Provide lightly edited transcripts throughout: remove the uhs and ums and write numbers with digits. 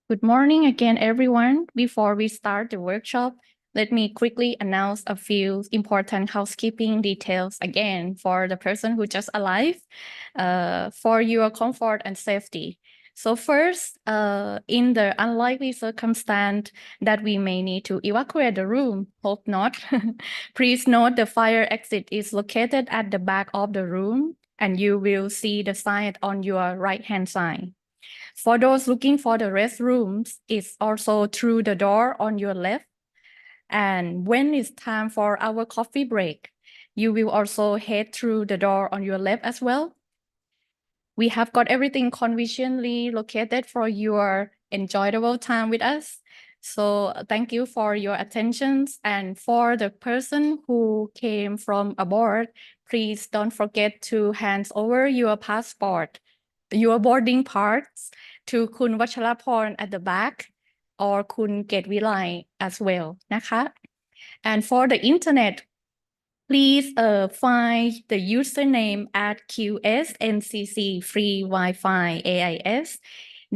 Good morning again, everyone. Before we start the workshop, let me quickly announce a few important housekeeping details again for the person who just arrived, for your comfort and safety. So first, in the unlikely circumstance that we may need to evacuate the room, hope not, please note the fire exit is located at the back of the room, and you will see the sign on your right-hand side. For those looking for the restrooms, it's also through the door on your left. And when it's time for our coffee break, you will also head through the door on your left as well. We have got everything conveniently located for your enjoyable time with us. So thank you for your attention. And for the person who came from abroad, please don't forget to hand over your passport, your boarding pass toคุณวัชรพร at the back or คุณเกตวิไล as well นะคะ and for the internet please find the username at QSNCC Free Wi-Fi AIS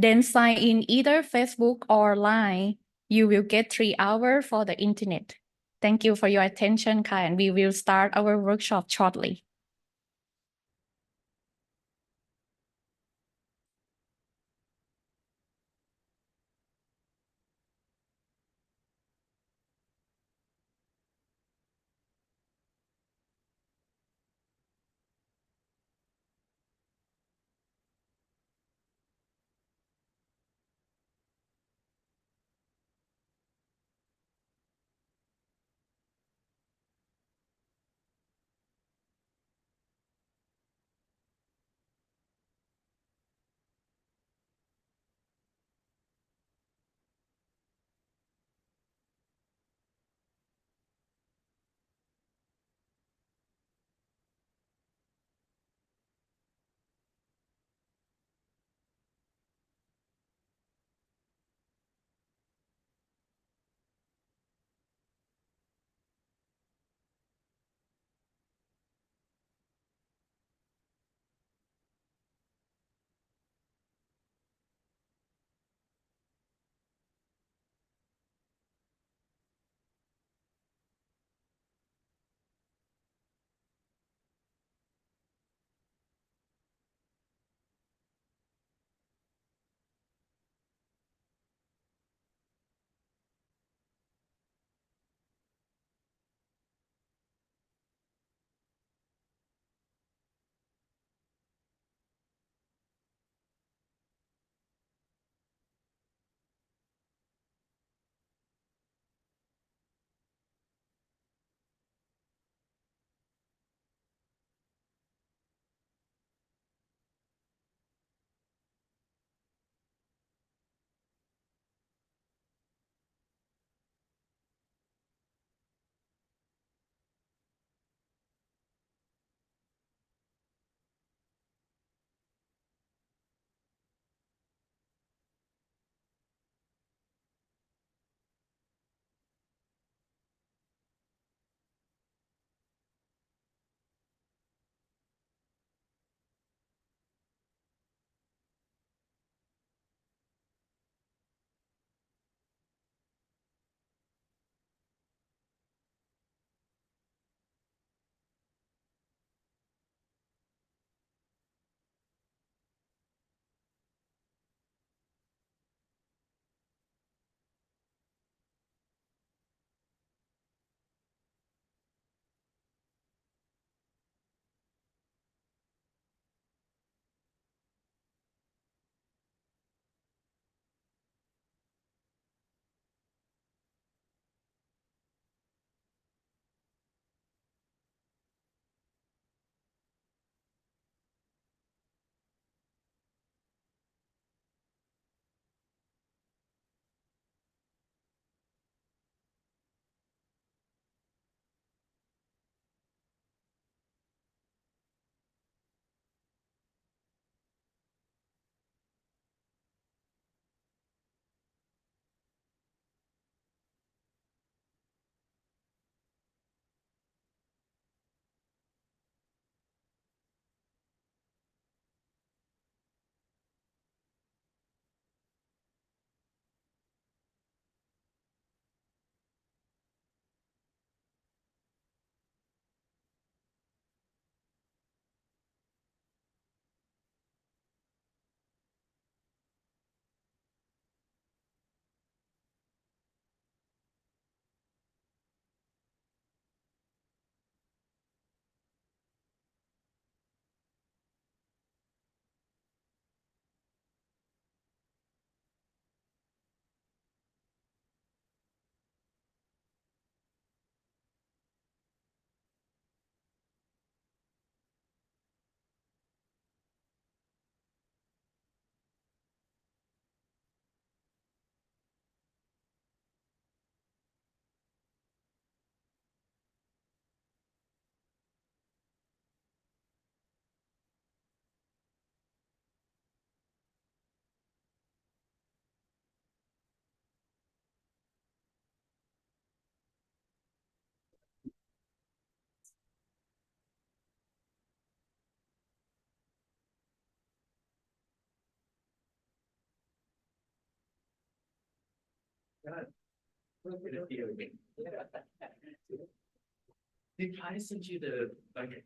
then sign in either Facebook or Line you will get 3 hours for the internet thank you for your attention ค่ะ and we will start our workshop shortly Did I send you the okay?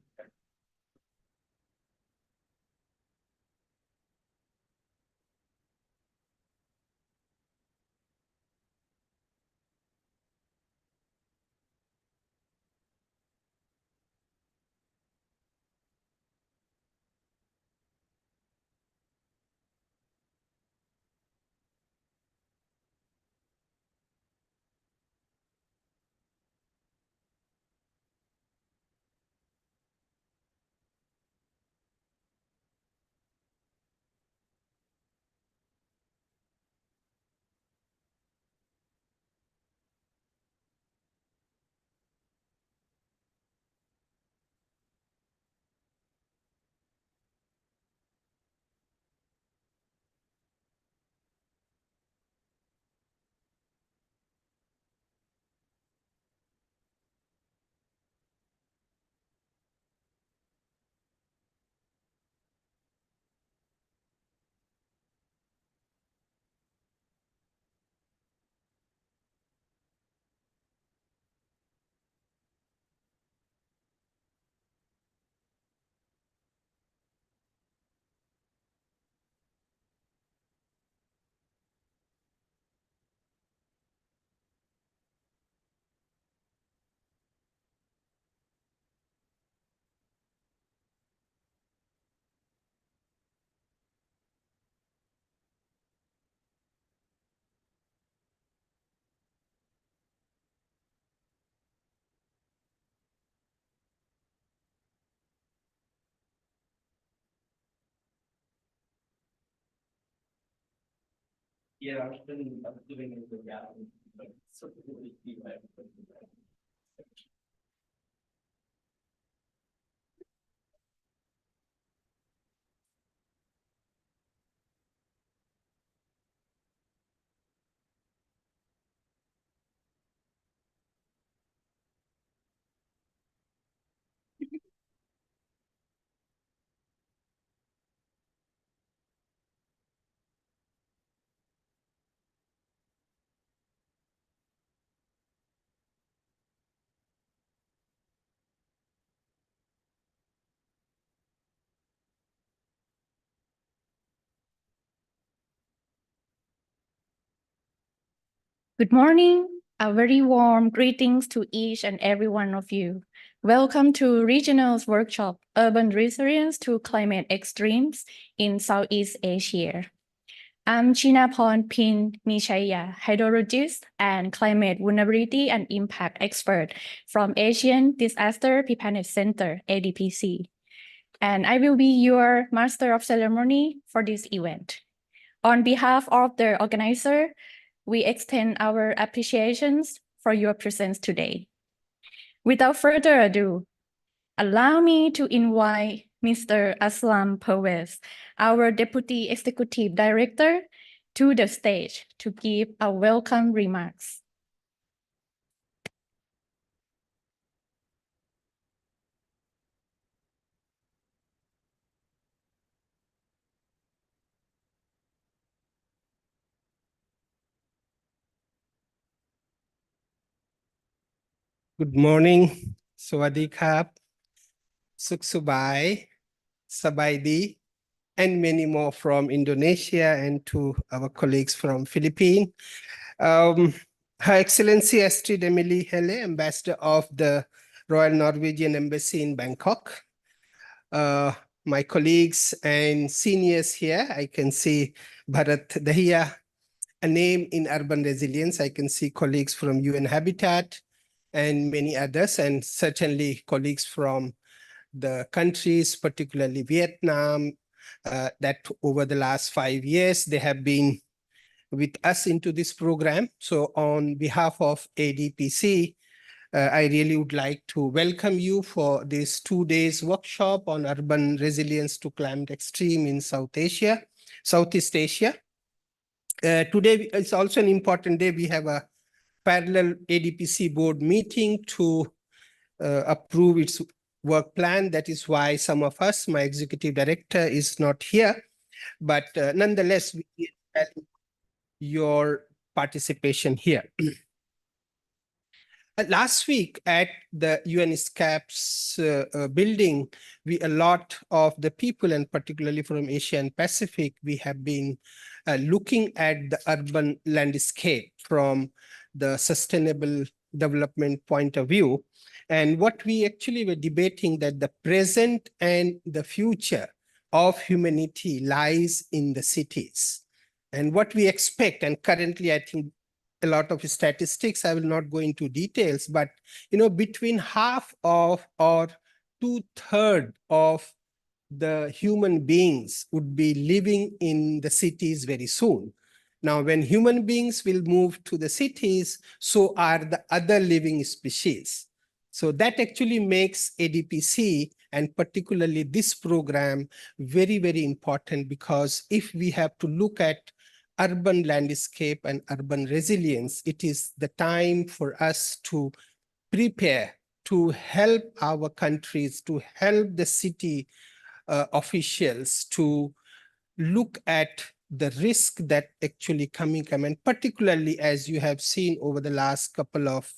Yeah, I've been doing it with Gavin, but so really Good morning. A very warm greetings to each and every one of you. Welcome to Regional's workshop, Urban Resilience to Climate Extremes in Southeast Asia. I'm Chinaporn Pin Michaya, hydrologist and climate vulnerability and impact expert from Asian Disaster Preparedness Center, ADPC. And I will be your master of ceremony for this event. On behalf of the organizer, we extend our appreciations for your presence today. Without further ado, allow me to invite Mr. Aslam Pervez, our Deputy Executive Director, to the stage to give a welcome remarks. Good morning, Sawadee Krap, Suk Subai, Sabaidi, and many more from Indonesia and to our colleagues from Philippines. Her Excellency Astrid Emilie Helle, Ambassador of the Royal Norwegian Embassy in Bangkok. My colleagues and seniors here, I can see Bharat Dahiya, a name in urban resilience. I can see colleagues from UN Habitat and many others, and certainly colleagues from the countries, particularly Vietnam, that over the last 5 years, they have been with us into this program. So on behalf of ADPC, I really would like to welcome you for this 2 days workshop on urban resilience to climate extreme in Southeast Asia. Today is also an important day. We have a parallel ADPC board meeting to approve its work plan. That is why some of us, my executive director is not here, but nonetheless, we value your participation here. Last week at the UNSCAP's building, a lot of the people, and particularly from Asia and Pacific, we have been looking at the urban landscape from the sustainable development point of view. And what we actually were debating that the present and the future of humanity lies in the cities. And what we expect, and currently I think a lot of statistics, I will not go into details, but between half of or 2/3 of the human beings would be living in the cities very soon. Now, when human beings will move to the cities, so are the other living species. So that actually makes ADPC, and particularly this program, very, very important, because if we have to look at urban landscape and urban resilience, it is the time for us to prepare, to help our countries, to help the city officials to look at the risk that actually coming, and particularly as you have seen over the last couple of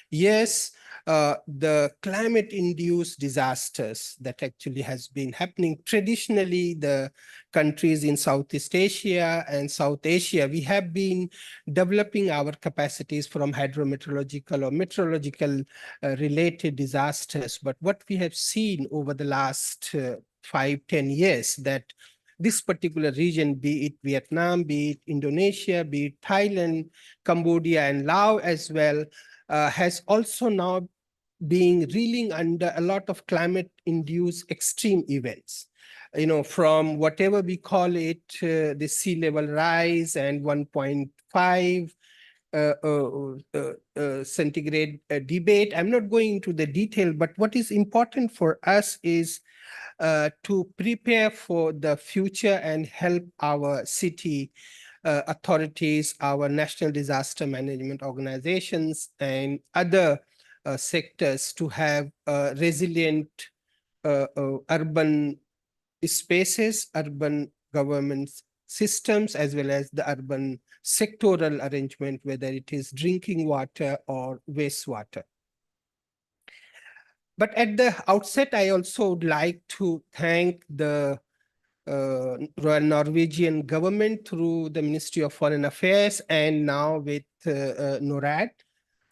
years, the climate-induced disasters that actually has been happening. Traditionally, the countries in Southeast Asia and South Asia, we have been developing our capacities from hydrometeorological or meteorological related disasters. But what we have seen over the last 5-10 years, that this particular region, be it Vietnam, be it Indonesia, be it Thailand, Cambodia, and Laos as well, has also now being reeling under a lot of climate-induced extreme events. From whatever we call it, the sea level rise and 1.5 centigrade debate. I'm not going into the detail, but what is important for us is to prepare for the future and help our city authorities, our national disaster management organizations, and other sectors to have resilient urban spaces, urban government systems, as well as the urban sectoral arrangement, whether it is drinking water or wastewater. But at the outset, I also would like to thank the Royal Norwegian government through the Ministry of Foreign Affairs, and now with NORAD,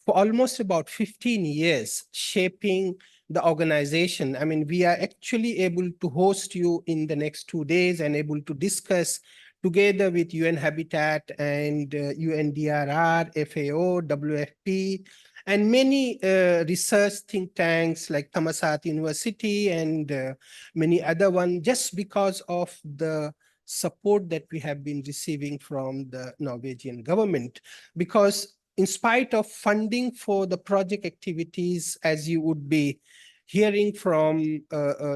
for almost about 15 years shaping the organization. I mean, we are actually able to host you in the next 2 days and able to discuss together with UN Habitat and UNDRR, FAO, WFP, and many research think tanks like Thammasat University and many other ones, just because of the support that we have been receiving from the Norwegian government. Because in spite of funding for the project activities, as you would be hearing from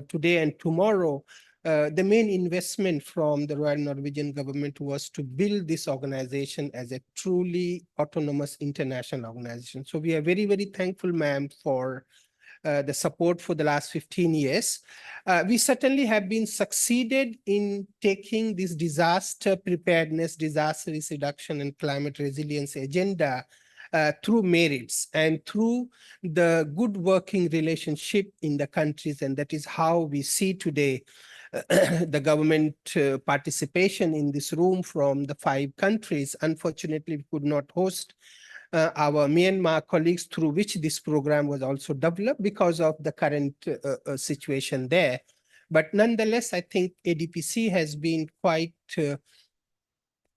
today and tomorrow, the main investment from the Royal Norwegian government was to build this organization as a truly autonomous international organization. So we are very, very thankful, ma'am, for the support for the last 15 years. We certainly have been succeeded in taking this disaster preparedness, disaster risk reduction, and climate resilience agenda through merits and through the good working relationship in the countries. And that is how we see today the government participation in this room from the 5 countries. Unfortunately, we could not host our Myanmar colleagues, through which this program was also developed because of the current situation there. But nonetheless, I think ADPC has been quite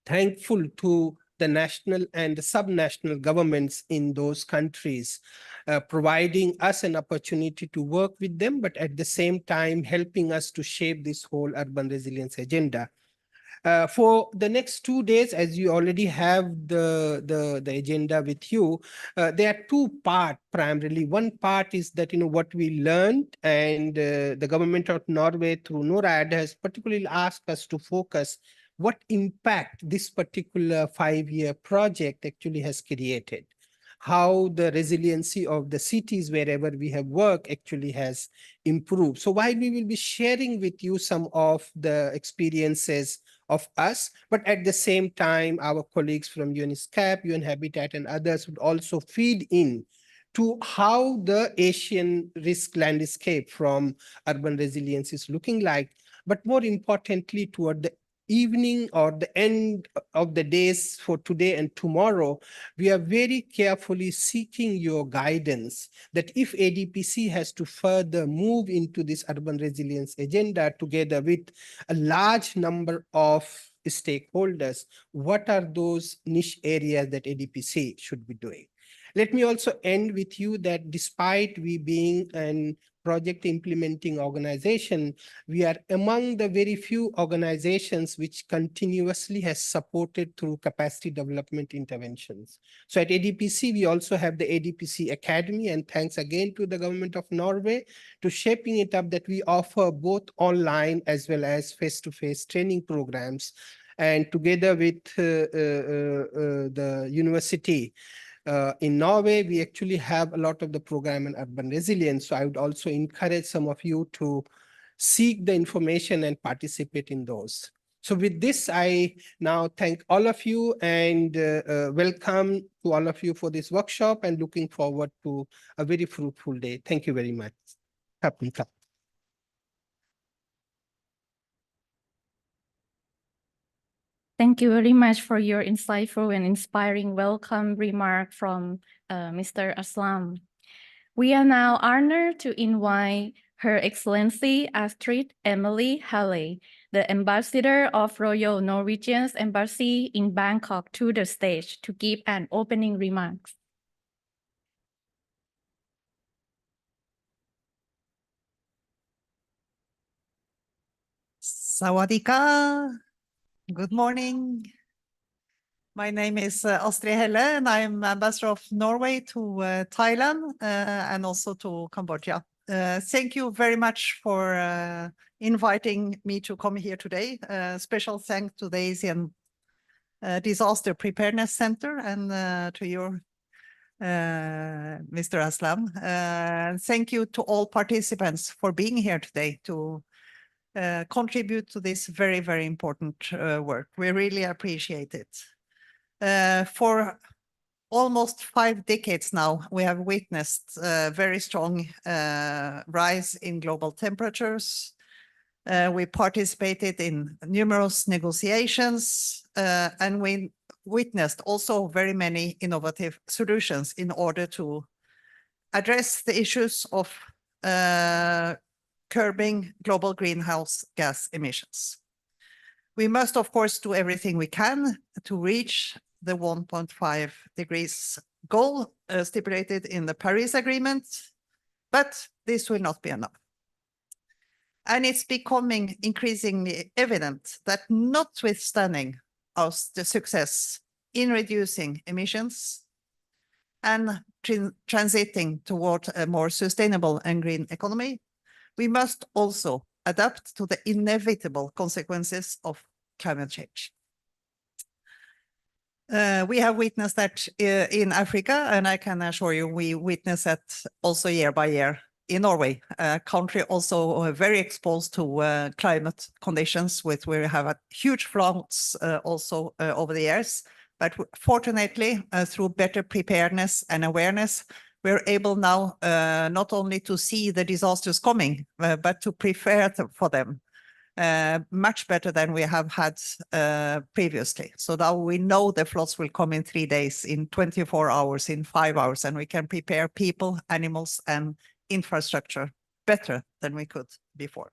thankful to the national and the subnational governments in those countries, providing us an opportunity to work with them, but at the same time helping us to shape this whole urban resilience agenda. For the next 2 days, as you already have the agenda with you, there are 2 parts primarily. One part is that, what we learned, and the government of Norway through NORAD has particularly asked us to focus what impact this particular 5-year project actually has created, how the resiliency of the cities wherever we have worked actually has improved. So while we will be sharing with you some of the experiences of us, but at the same time, our colleagues from UNESCAP, UN Habitat, and others would also feed in to how the Asian risk landscape from urban resilience is looking like. But more importantly, toward the evening or the end of the days for today and tomorrow, we are very carefully seeking your guidance that if ADPC has to further move into this urban resilience agenda together with a large number of stakeholders, what are those niche areas that ADPC should be doing? Let me also end with you that despite we being an project implementing organization, we are among the very few organizations which continuously has supported through capacity development interventions. So at ADPC, we also have the ADPC Academy, and thanks again to the government of Norway to shaping it up that we offer both online as well as face-to-face training programs. And together with the university, in Norway, we actually have a lot of the program in urban resilience. So I would also encourage some of you to seek the information and participate in those. So with this, I now thank all of you and welcome to all of you for this workshop and looking forward to a very fruitful day. Thank you very much. Thank you very much for your insightful and inspiring welcome remark from Mr. Aslam. We are now honored to invite Her Excellency Astrid Emily Halle, the Ambassador of Royal Norwegian's Embassy in Bangkok, to the stage to give an opening remarks. Sawadika. Good morning. My name is Astrid Helle, and I'm Ambassador of Norway to Thailand and also to Cambodia. Thank you very much for inviting me to come here today. Special thanks to the Asian Disaster Preparedness Center and to your Mr. Aslam. Thank you to all participants for being here today to contribute to this very, very important work. We really appreciate it. For almost 5 decades now, we have witnessed a very strong rise in global temperatures. We participated in numerous negotiations and we witnessed also very many innovative solutions in order to address the issues of curbing global greenhouse gas emissions. We must, of course, do everything we can to reach the 1.5 degrees goal stipulated in the Paris Agreement, but this will not be enough. And it's becoming increasingly evident that notwithstanding the success in reducing emissions and transiting toward a more sustainable and green economy, we must also adapt to the inevitable consequences of climate change. We have witnessed that in Africa, and I can assure you we witness that also year by year in Norway, a country also very exposed to climate conditions with where we have had huge floods also over the years. But fortunately, through better preparedness and awareness, we're able now not only to see the disasters coming, but to prepare for them much better than we have had previously. So now we know the floods will come in 3 days, in 24 hours, in 5 hours, and we can prepare people, animals, and infrastructure better than we could before.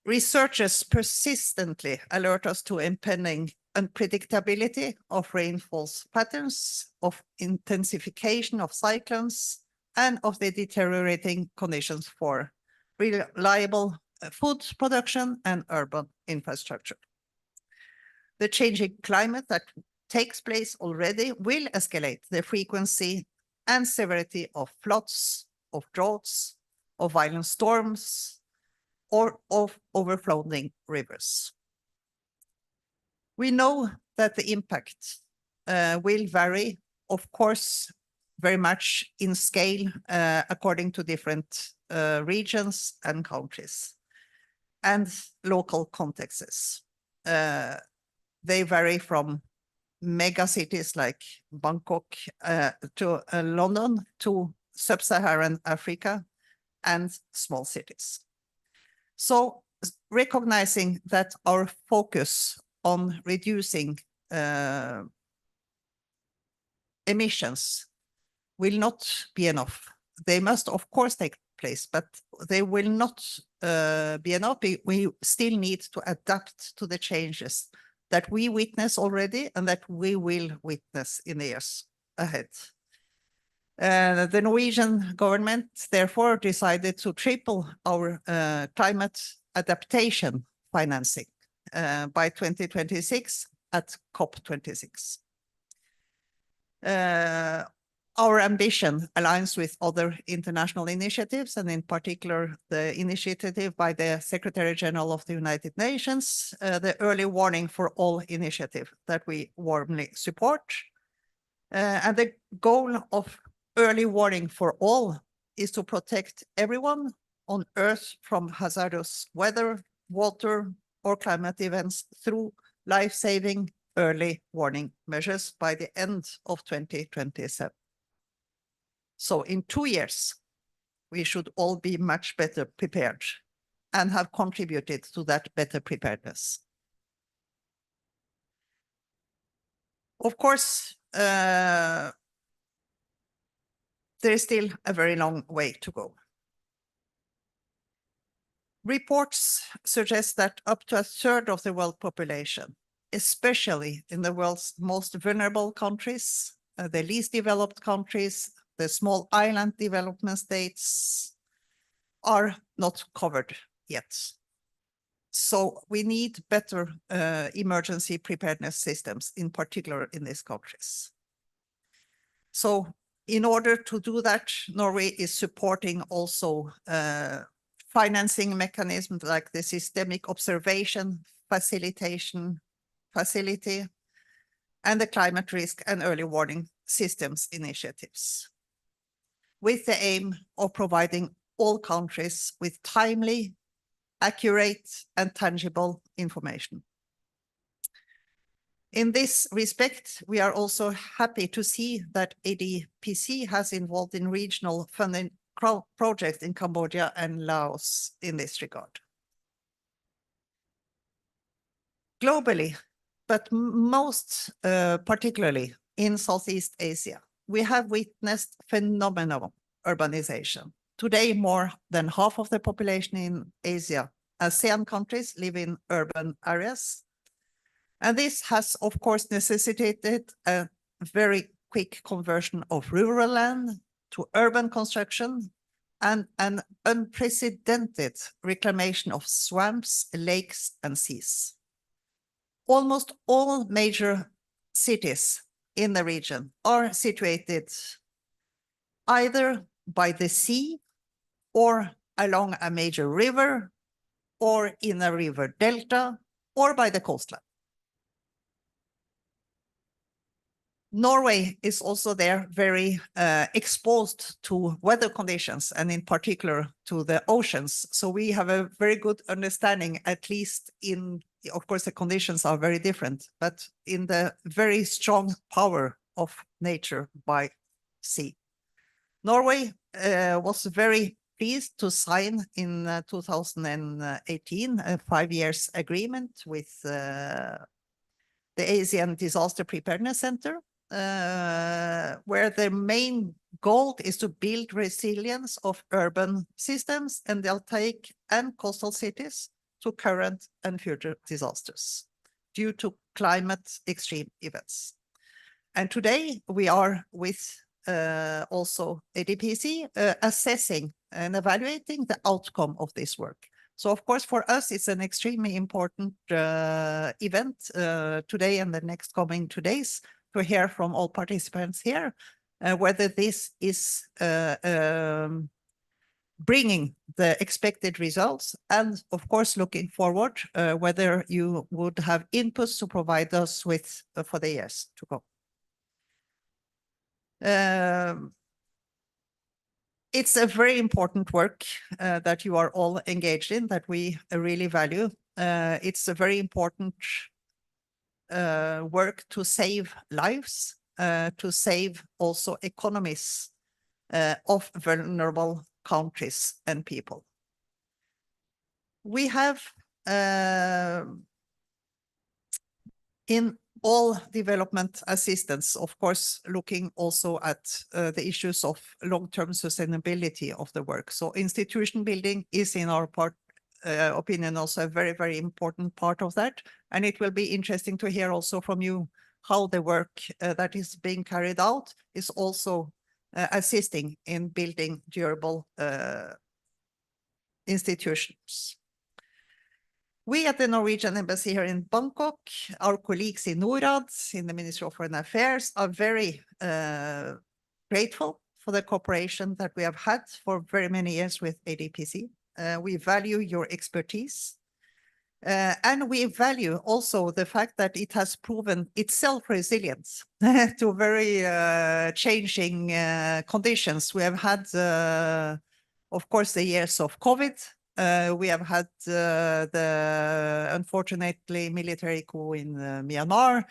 Researchers persistently alert us to impending unpredictability of rainfall patterns, of intensification of cyclones, and of the deteriorating conditions for reliable food production and urban infrastructure. The changing climate that takes place already will escalate the frequency and severity of floods, of droughts, of violent storms, or of overflowing rivers. We know that the impact will vary, of course, very much in scale according to different regions and countries. and local contexts. They vary from mega cities like Bangkok to London to sub-Saharan Africa and small cities. So recognizing that our focus on reducing emissions will not be enough. They must, of course, take place, but they will not be enough. We still need to adapt to the changes that we witness already and that we will witness in the years ahead. The Norwegian government therefore decided to triple our climate adaptation financing by 2026 at COP26. Our ambition aligns with other international initiatives, and in particular, the initiative by the Secretary General of the United Nations, the Early Warning for All initiative that we warmly support. And the goal of Early Warning for All is to protect everyone on Earth from hazardous weather, water, or climate events through life-saving early warning measures by the end of 2027. So in 2 years, we should all be much better prepared and have contributed to that better preparedness. Of course, there is still a very long way to go. Reports suggest that up to a third of the world population, especially in the world's most vulnerable countries, the least developed countries, the small island development states, are not covered yet. So we need better emergency preparedness systems, in particular in these countries. So in order to do that, Norway is supporting also financing mechanisms like the Systemic Observation Facilitation Facility and the Climate Risk and Early Warning Systems initiatives, with the aim of providing all countries with timely, accurate, and tangible information. In this respect, we are also happy to see that ADPC has involved in regional funding projects in Cambodia and Laos in this regard. Globally, but most particularly in Southeast Asia, we have witnessed phenomenal urbanization. Today, more than half of the population in Asia, ASEAN countries, live in urban areas. And this has, of course, necessitated a very quick conversion of rural land to urban construction and an unprecedented reclamation of swamps, lakes, and seas. Almost all major cities in the region are situated either by the sea or along a major river or in a river delta or by the coastline. Norway is also there very exposed to weather conditions and in particular to the oceans. So we have a very good understanding, at least in, of course, the conditions are very different, but in the very strong power of nature by sea. Norway was very pleased to sign in 2018 a 5-year agreement with the Asian Disaster Preparedness Center, where the main goal is to build resilience of urban systems and deltaic and coastal cities to current and future disasters due to climate extreme events. And today we are with also ADPC assessing and evaluating the outcome of this work. So of course, for us, it's an extremely important event today and the next coming 2 days to hear from all participants here whether this is bringing the expected results, and of course, looking forward whether you would have inputs to provide us with for the years to come. It's a very important work that you are all engaged in, that we really value. It's a very important work to save lives, to save also economies of vulnerable countries and people. We have in all development assistance, of course, looking also at the issues of long-term sustainability of the work. So institution building is in our opinion also a very, very important part of that. And it will be interesting to hear also from you how the work that is being carried out is also assisting in building durable institutions. We at the Norwegian Embassy here in Bangkok, our colleagues in NORAD, in the Ministry of Foreign Affairs, are very grateful for the cooperation that we have had for very many years with ADPC. We value your expertise. And we value also the fact that it has proven itself resilient to very changing conditions. We have had, of course, the years of COVID. We have had the unfortunately military coup in Myanmar.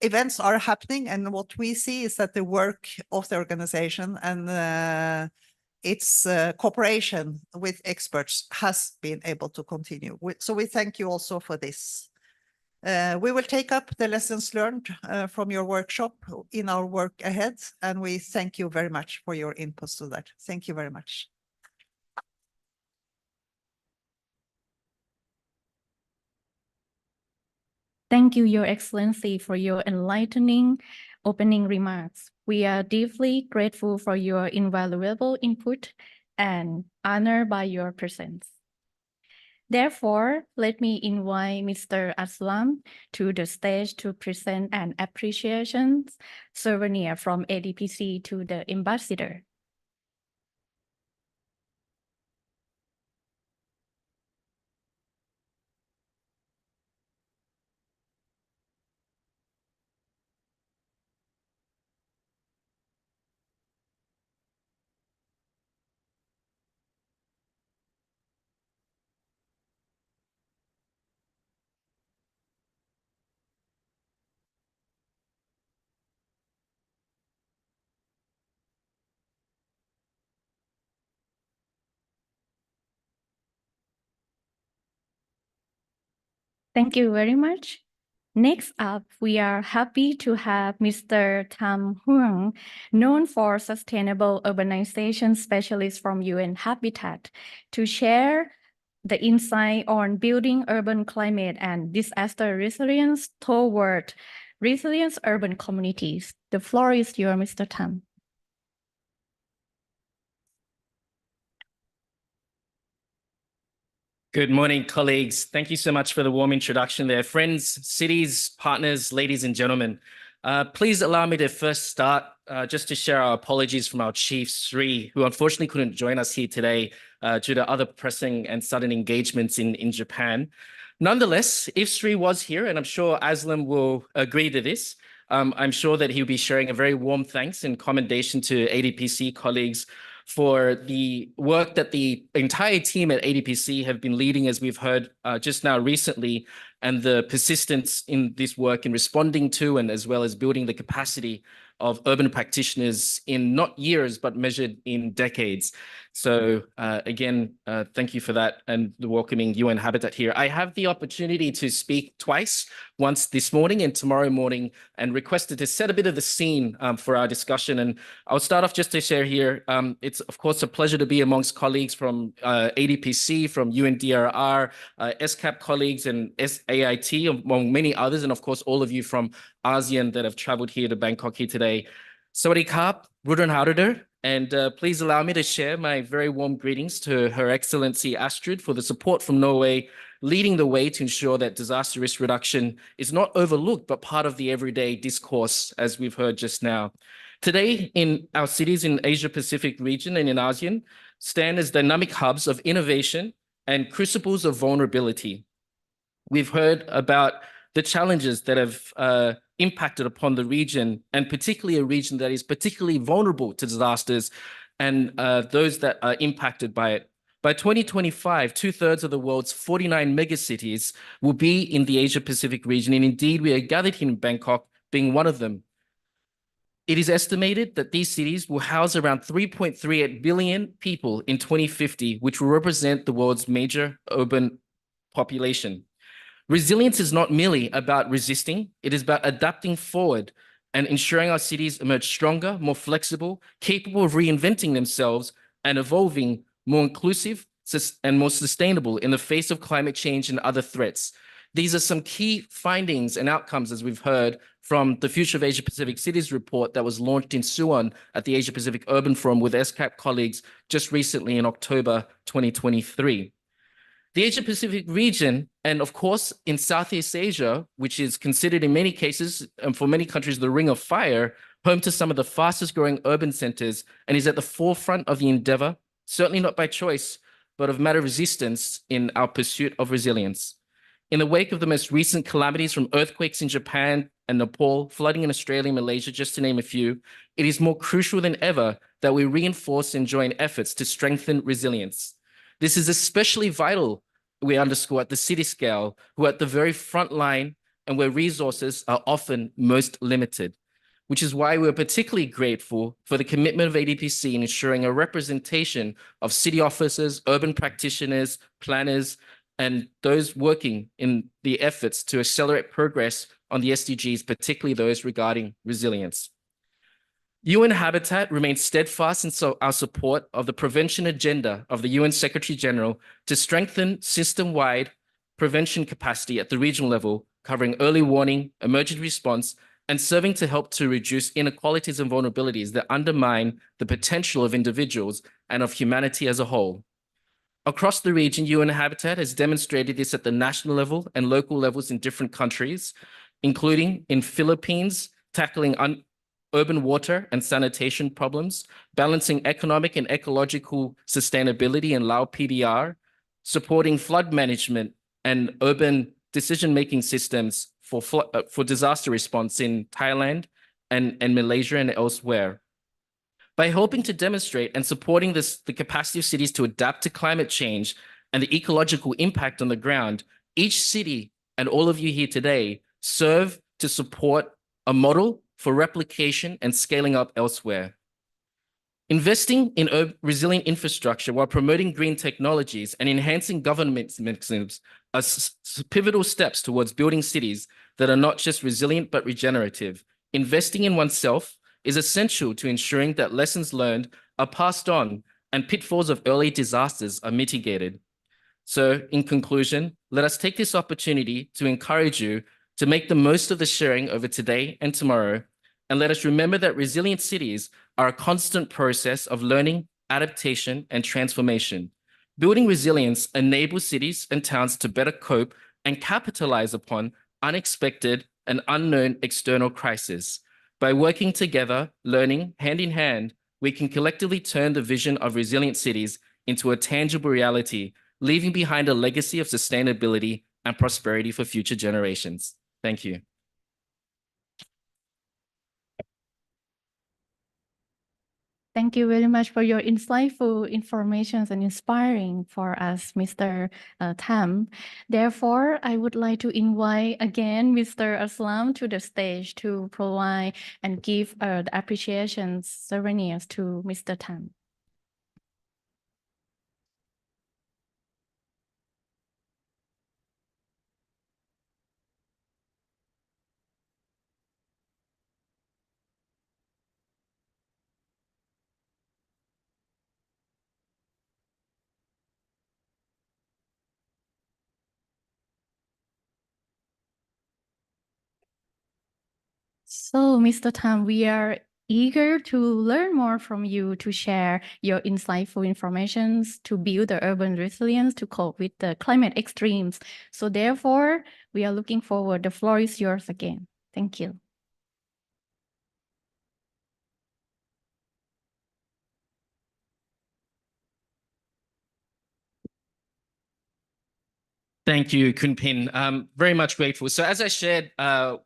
Events are happening, and what we see is that the work of the organization and its cooperation with experts has been able to continue. So we thank you also for this. We will take up the lessons learned from your workshop in our work ahead, and we thank you very much for your inputs to that. Thank you very much. Thank you, Your Excellency, for your enlightening opening remarks. We are deeply grateful for your invaluable input and honored by your presence. Therefore, let me invite Mr. Aslam to the stage to present an appreciation souvenir from ADPC to the ambassador. Thank you very much. Next up, we are happy to have Mr. Tham Huang, known for sustainable urbanization specialist from UN Habitat, to share the insight on building urban climate and disaster resilience toward resilient urban communities. The floor is yours, Mr. Tham. Good morning, colleagues. Thank you so much for the warm introduction there. Friends, cities, partners, ladies and gentlemen, please allow me to first start just to share our apologies from our chief, Sri, who unfortunately couldn't join us here today due to other pressing and sudden engagements in Japan. Nonetheless, if Sri was here, and I'm sure Aslam will agree to this, I'm sure that he'll be sharing a very warm thanks and commendation to ADPC colleagues for the work that the entire team at ADPC have been leading, as we've heard just now recently, and the persistence in this work in responding to and as well as building the capacity of urban practitioners in not years, but measured in decades. So again, thank you for that and the welcoming UN Habitat here. I have the opportunity to speak twice, once this morning and tomorrow morning, and requested to set a bit of the scene for our discussion. And I'll start off just to share here. It's of course a pleasure to be amongst colleagues from ADPC, from UNDRR, SCAP colleagues and SAIT, among many others, and of course all of you from ASEAN that have traveled here to Bangkok here today. Sawadee Krap, Rudran Hauder, and please allow me to share my very warm greetings to Her Excellency Astrid for the support from Norway, leading the way to ensure that disaster risk reduction is not overlooked, but part of the everyday discourse, as we've heard just now. Today, in our cities in Asia-Pacific region and in ASEAN, stand as dynamic hubs of innovation and crucibles of vulnerability. We've heard about the challenges that have impacted upon the region, and particularly a region that is particularly vulnerable to disasters, and those that are impacted by it. By 2025, 2/3 of the world's 49 megacities will be in the Asia-Pacific region, and indeed we are gathered here in Bangkok, being one of them. It is estimated that these cities will house around 3.38 billion people in 2050, which will represent the world's major urban population. Resilience is not merely about resisting, it is about adapting forward and ensuring our cities emerge stronger, more flexible, capable of reinventing themselves and evolving more inclusive and more sustainable in the face of climate change and other threats. These are some key findings and outcomes, as we've heard, from the Future of Asia Pacific Cities report that was launched in Suwon at the Asia Pacific Urban Forum with SCAP colleagues just recently in October 2023. The Asia Pacific region, and of course in Southeast Asia, which is considered in many cases and for many countries the ring of fire, home to some of the fastest growing urban centers, and is at the forefront of the endeavor, certainly not by choice, but of matter of resistance in our pursuit of resilience. In the wake of the most recent calamities from earthquakes in Japan and Nepal, flooding in Australia and Malaysia, just to name a few, it is more crucial than ever that we reinforce and join efforts to strengthen resilience. This is especially vital, we underscore, at the city scale, who are at the very front line and where resources are often most limited, which is why we're particularly grateful for the commitment of ADPC in ensuring a representation of city officers, urban practitioners, planners, and those working in the efforts to accelerate progress on the SDGs, particularly those regarding resilience. UN Habitat remains steadfast in our support of the prevention agenda of the UN Secretary General to strengthen system-wide prevention capacity at the regional level, covering early warning, emergency response, and serving to help to reduce inequalities and vulnerabilities that undermine the potential of individuals and of humanity as a whole. Across the region, UN Habitat has demonstrated this at the national level and local levels in different countries, including in Philippines, tackling urban water and sanitation problems, balancing economic and ecological sustainability in Lao PDR, supporting flood management and urban decision-making systems for disaster response in Thailand and Malaysia and elsewhere. By helping to demonstrate and supporting the capacity of cities to adapt to climate change and the ecological impact on the ground, each city and all of you here today serve to support a model for replication and scaling up elsewhere. Investing in resilient infrastructure while promoting green technologies and enhancing governance mechanisms are pivotal steps towards building cities that are not just resilient but regenerative. Investing in oneself is essential to ensuring that lessons learned are passed on and pitfalls of early disasters are mitigated. So in conclusion, let us take this opportunity to encourage you to make the most of the sharing over today and tomorrow. And let us remember that resilient cities are a constant process of learning, adaptation, and transformation. Building resilience enables cities and towns to better cope and capitalize upon unexpected and unknown external crises. By working together, learning hand in hand, we can collectively turn the vision of resilient cities into a tangible reality, leaving behind a legacy of sustainability and prosperity for future generations. Thank you. Thank you very much for your insightful information and inspiring for us, Mr. Tam. Therefore, I would like to invite again Mr. Aslam to the stage to provide and give the appreciation souvenirs to Mr. Tam. So, Mr. Tam, we are eager to learn more from you to share your insightful information to build the urban resilience to cope with the climate extremes. So therefore, we are looking forward. The floor is yours again. Thank you. Thank you, Kunpin. Very much grateful. So as I shared,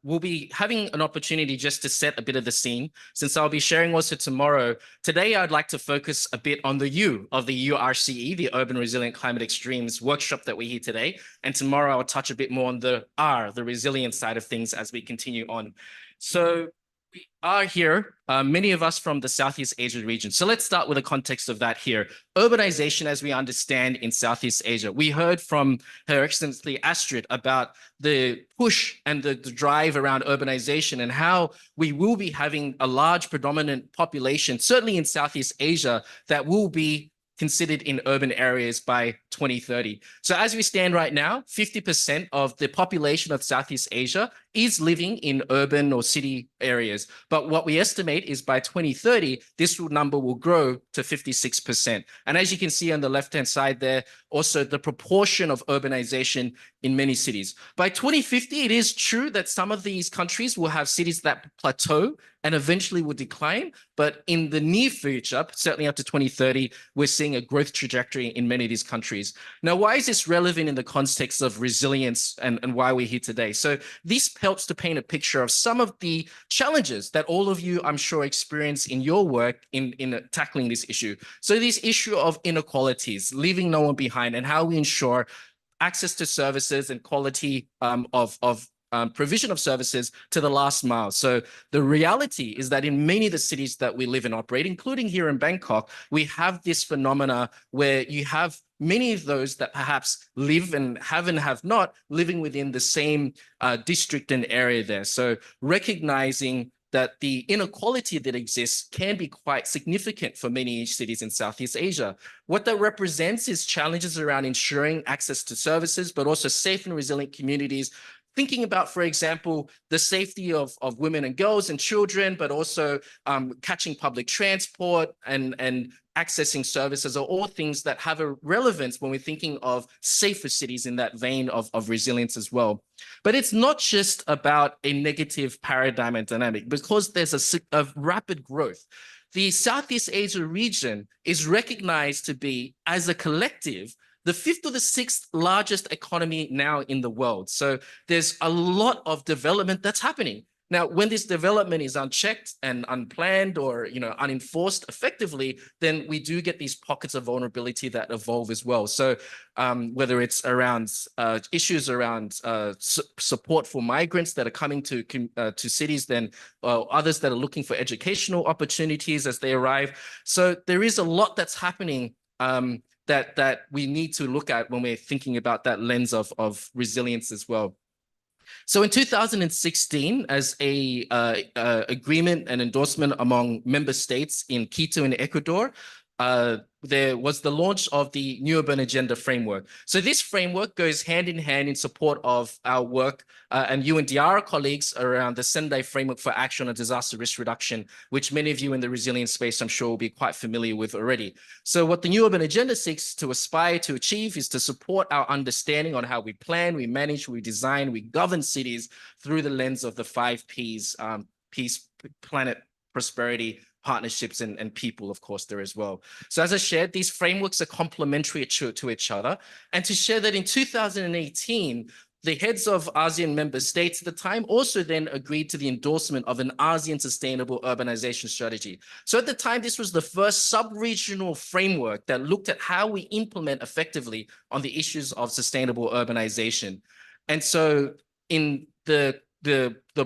we'll be having an opportunity just to set a bit of the scene. Since I'll be sharing also tomorrow, today I'd like to focus a bit on the U of the URCE, the Urban Resilient Climate Extremes workshop that we hear today. And tomorrow I'll touch a bit more on the R, the resilience side of things as we continue on. So we are here, many of us from the Southeast Asia region. So let's start with the context of that here. Urbanization, as we understand in Southeast Asia. We heard from Her Excellency Astrid about the push and the drive around urbanization and how we will be having a large predominant population, certainly in Southeast Asia, that will be considered in urban areas by 2030. So as we stand right now, 50% of the population of Southeast Asia is living in urban or city areas. But what we estimate is by 2030, this number will grow to 56%. And as you can see on the left-hand side there, also the proportion of urbanization in many cities. By 2050, it is true that some of these countries will have cities that plateau and eventually will decline. But in the near future, certainly up to 2030, we're seeing a growth trajectory in many of these countries. Now, why is this relevant in the context of resilience and why we're here today? So this helps to paint a picture of some of the challenges that all of you, I'm sure, experience in your work in tackling this issue. So this issue of inequalities, leaving no one behind, and how we ensure access to services and quality of provision of services to the last mile. So the reality is that in many of the cities that we live and operate, including here in Bangkok, we have this phenomena where you have many of those that perhaps live and have not living within the same district and area there. So recognizing that the inequality that exists can be quite significant for many cities in Southeast Asia. What that represents is challenges around ensuring access to services, but also safe and resilient communities. Thinking about, for example, the safety of women and girls and children, but also catching public transport and accessing services are all things that have a relevance when we're thinking of safer cities in that vein of resilience as well. But it's not just about a negative paradigm and dynamic, because there's a rapid growth. The Southeast Asia region is recognized to be, as a collective, the 5th or the 6th largest economy now in the world. So there's a lot of development that's happening. Now, when this development is unchecked and unplanned or unenforced effectively, then we do get these pockets of vulnerability that evolve as well. So whether it's around issues around support for migrants that are coming to cities, then others that are looking for educational opportunities as they arrive. So there is a lot that's happening that we need to look at when we're thinking about that lens of resilience as well. So in 2016, as a agreement and endorsement among member states in Quito in Ecuador, there was the launch of the New Urban Agenda framework. So this framework goes hand in hand in support of our work and UNDR colleagues around the Sendai Framework for Action on Disaster Risk Reduction, which many of you in the resilience space, I'm sure, will be quite familiar with already. So what the New Urban Agenda seeks to aspire to achieve is to support our understanding on how we plan, we manage, we design, we govern cities through the lens of the 5 Ps, peace, planet, prosperity, partnerships, and people, of course, there as well. So as I shared, these frameworks are complementary to each other. And to share that in 2018, the heads of ASEAN member states at the time also then agreed to the endorsement of an ASEAN Sustainable Urbanization Strategy. So at the time, this was the first sub-regional framework that looked at how we implement effectively on the issues of sustainable urbanization. And so in the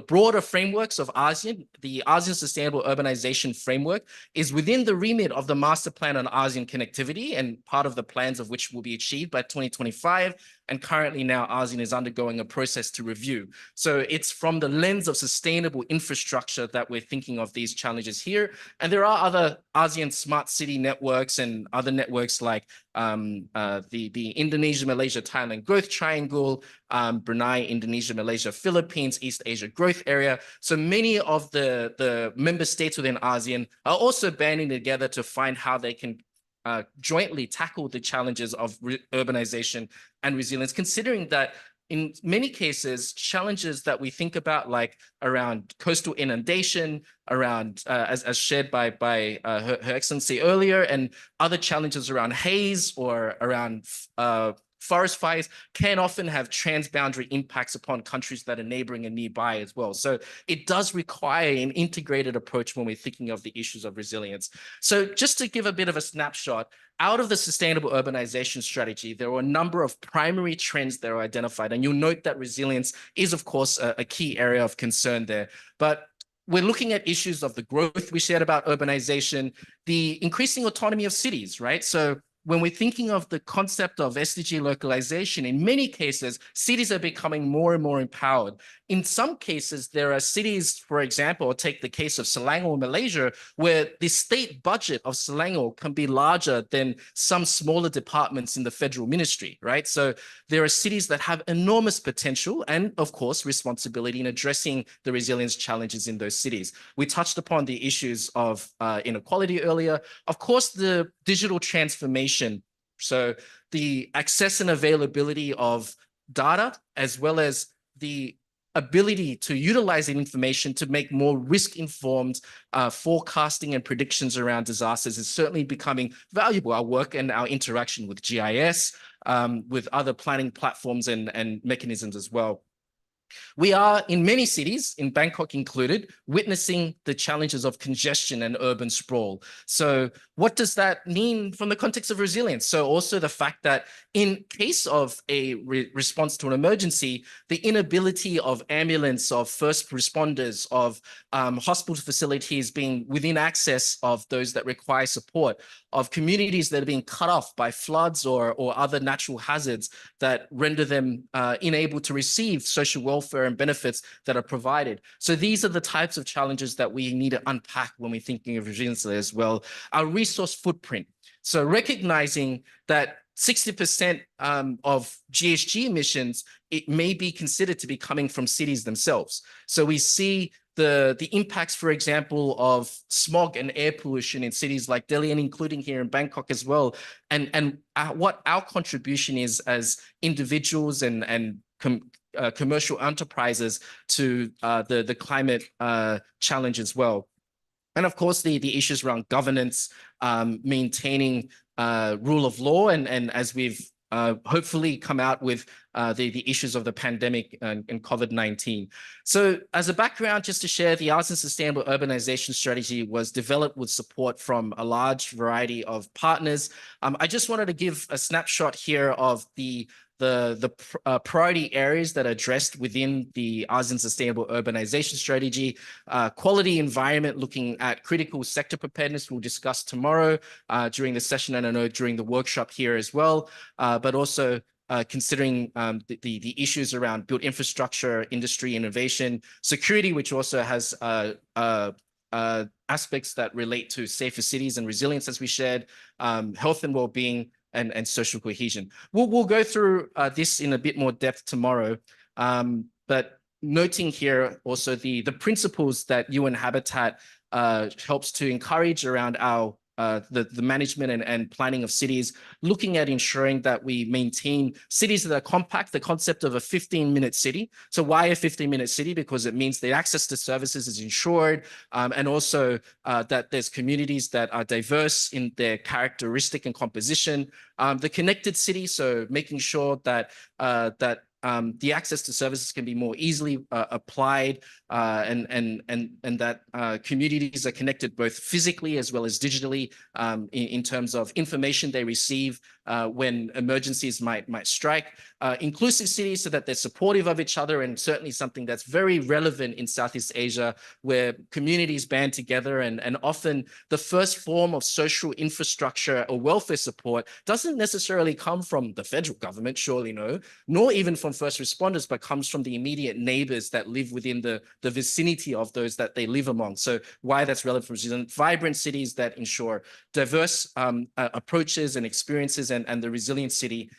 broader frameworks of ASEAN, the ASEAN Sustainable Urbanization Framework is within the remit of the Master Plan on ASEAN Connectivity, and part of the plans of which will be achieved by 2025. And currently now ASEAN is undergoing a process to review. So it's from the lens of sustainable infrastructure that we're thinking of these challenges here. And there are other ASEAN smart city networks and other networks like the Indonesia, Malaysia, Thailand Growth Triangle, Brunei, Indonesia, Malaysia, Philippines, East Asia Growth Area. So many of the member states within ASEAN are also banding together to find how they can jointly tackle the challenges of urbanization and resilience, considering that in many cases, challenges that we think about, like around coastal inundation, around as shared by Her Excellency earlier, and other challenges around haze or around forest fires can often have transboundary impacts upon countries that are neighboring and nearby as well. So it does require an integrated approach when we're thinking of the issues of resilience. So just to give a bit of a snapshot, out of the sustainable urbanization strategy, there are a number of primary trends that are identified. And you'll note that resilience is, of course, a key area of concern there. But we're looking at issues of the growth we shared about urbanization, the increasing autonomy of cities, right? So when we're thinking of the concept of SDG localization, in many cases, cities are becoming more and more empowered. In some cases, there are cities, for example, take the case of Selangor, Malaysia, where the state budget of Selangor can be larger than some smaller departments in the federal ministry, right? So there are cities that have enormous potential and, of course, responsibility in addressing the resilience challenges in those cities. We touched upon the issues of inequality earlier. Of course, the digital transformation, so the access and availability of data, as well as the ability to utilize that information to make more risk-informed forecasting and predictions around disasters is certainly becoming valuable. Our work and our interaction with GIS, with other planning platforms and mechanisms as well. We are, in many cities, in Bangkok included, witnessing the challenges of congestion and urban sprawl. So what does that mean from the context of resilience? So also the fact that in case of a response to an emergency, the inability of ambulance, of first responders, of hospital facilities being within access of those that require support, of communities that are being cut off by floods or other natural hazards that render them unable to receive social welfare and benefits that are provided. So these are the types of challenges that we need to unpack when we're thinking of resilience as well. Our resource footprint. So recognizing that 60% of GHG emissions, it may be considered to be coming from cities themselves. So we see the impacts, for example, of smog and air pollution in cities like Delhi and including here in Bangkok as well, and what our contribution is as individuals and commercial enterprises to the climate challenge as well. And of course, the issues around governance, maintaining rule of law, and as we've hopefully come out with the issues of the pandemic and COVID-19. So as a background, just to share, the ASEAN Sustainable Urbanization Strategy was developed with support from a large variety of partners. I just wanted to give a snapshot here of the priority areas that are addressed within the ASEAN Sustainable Urbanization Strategy. Quality environment, looking at critical sector preparedness, we'll discuss tomorrow during the session, and I know during the workshop here as well, but also considering the issues around built infrastructure, industry, innovation, security, which also has aspects that relate to safer cities and resilience, as we shared, health and well-being, and social cohesion. We'll go through this in a bit more depth tomorrow, but noting here also the principles that UN Habitat helps to encourage around our the management and planning of cities, looking at ensuring that we maintain cities that are compact, the concept of a 15-minute city. So why a 15-minute city? Because it means the access to services is ensured, and also that there's communities that are diverse in their characteristic and composition. The connected city, so making sure that the access to services can be more easily applied, and that communities are connected both physically as well as digitally in terms of information they receive when emergencies might strike. Inclusive cities, so that they're supportive of each other, and certainly something that's very relevant in Southeast Asia, where communities band together, and often the first form of social infrastructure or welfare support doesn't necessarily come from the federal government, surely no, nor even from first responders, but comes from the immediate neighbors that live within the vicinity of those that they live among. So why that's relevant for resilience, vibrant cities that ensure diverse approaches and experiences, and the resilient city,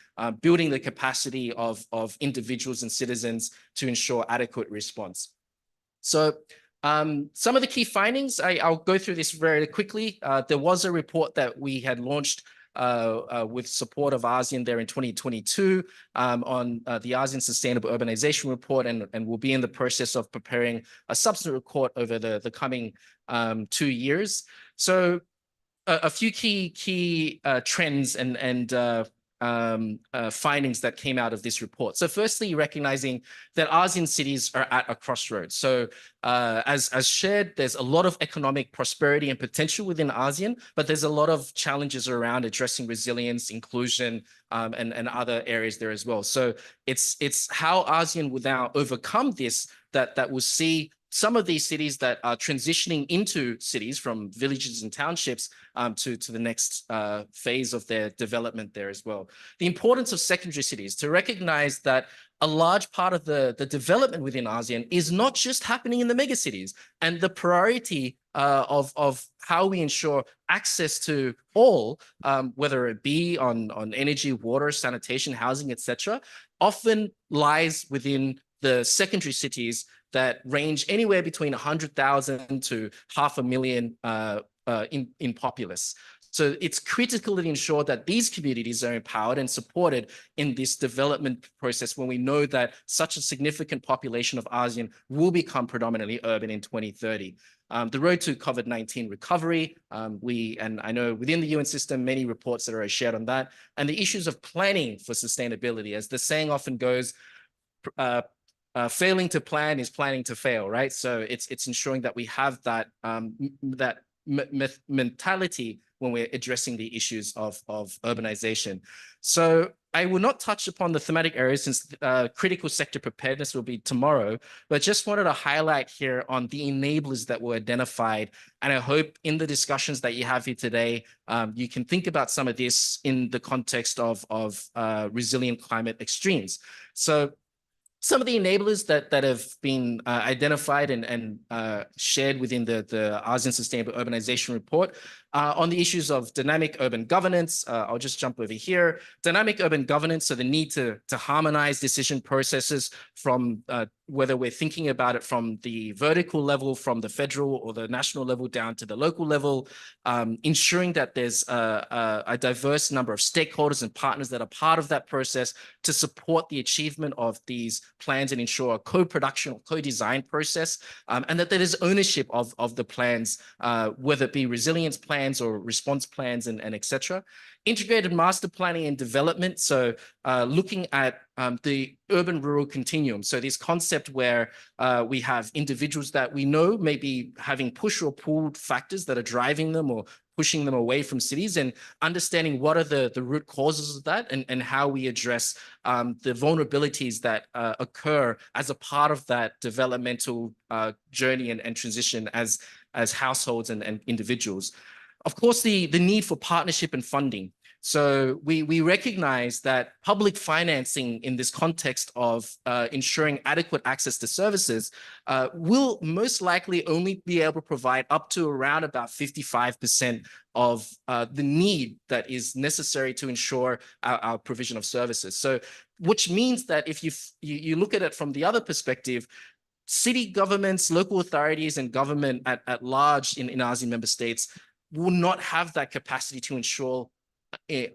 building the capacity of individuals and citizens to ensure adequate response. So some of the key findings, I'll go through this very quickly. There was a report that we had launched with support of ASEAN there in 2022 on the ASEAN Sustainable Urbanization Report, and we'll be in the process of preparing a subsequent report over the coming 2 years. So a few key trends and findings that came out of this report. So firstly, recognizing that ASEAN cities are at a crossroads. So as shared, there's a lot of economic prosperity and potential within ASEAN, but there's a lot of challenges around addressing resilience, inclusion, and other areas there as well. So it's how ASEAN will now overcome this that will see some of these cities that are transitioning into cities from villages and townships to the next phase of their development there as well. The importance of secondary cities, to recognize that a large part of the development within ASEAN is not just happening in the megacities, and the priority of how we ensure access to all, whether it be on energy, water, sanitation, housing, etc., often lies within the secondary cities that range anywhere between 100,000 to 500,000 in populace. So it's critical to ensure that these communities are empowered and supported in this development process when we know that such a significant population of ASEAN will become predominantly urban in 2030. The road to COVID-19 recovery, and I know within the UN system, many reports that are shared on that, and the issues of planning for sustainability. As the saying often goes, failing to plan is planning to fail, right? So it's ensuring that we have that mentality when we're addressing the issues of urbanization. So I will not touch upon the thematic areas since critical sector preparedness will be tomorrow, but just wanted to highlight here on the enablers that were identified. And I hope in the discussions that you have here today, you can think about some of this in the context of resilient climate extremes. So some of the enablers that have been identified and shared within the ASEAN Sustainable Urbanization Report on the issues of dynamic urban governance. I'll just jump over here. Dynamic urban governance, so the need to harmonize decision processes from whether we're thinking about it from the vertical level, from the federal or the national level down to the local level, ensuring that there's a diverse number of stakeholders and partners that are part of that process to support the achievement of these plans and ensure a co-production or co-design process, and that there is ownership of the plans, whether it be resilience plans or response plans and et cetera. Integrated master planning and development, so looking at the urban-rural continuum. So this concept where we have individuals that we know may be having push or pull factors that are driving them or pushing them away from cities, and understanding what are the root causes of that, and how we address the vulnerabilities that occur as a part of that developmental journey and transition as households and individuals. Of course, the need for partnership and funding. So we recognize that public financing in this context of ensuring adequate access to services will most likely only be able to provide up to around about 55% of the need that is necessary to ensure our provision of services. So which means that if you look at it from the other perspective, city governments, local authorities, and government at large in ASEAN member states will not have that capacity to ensure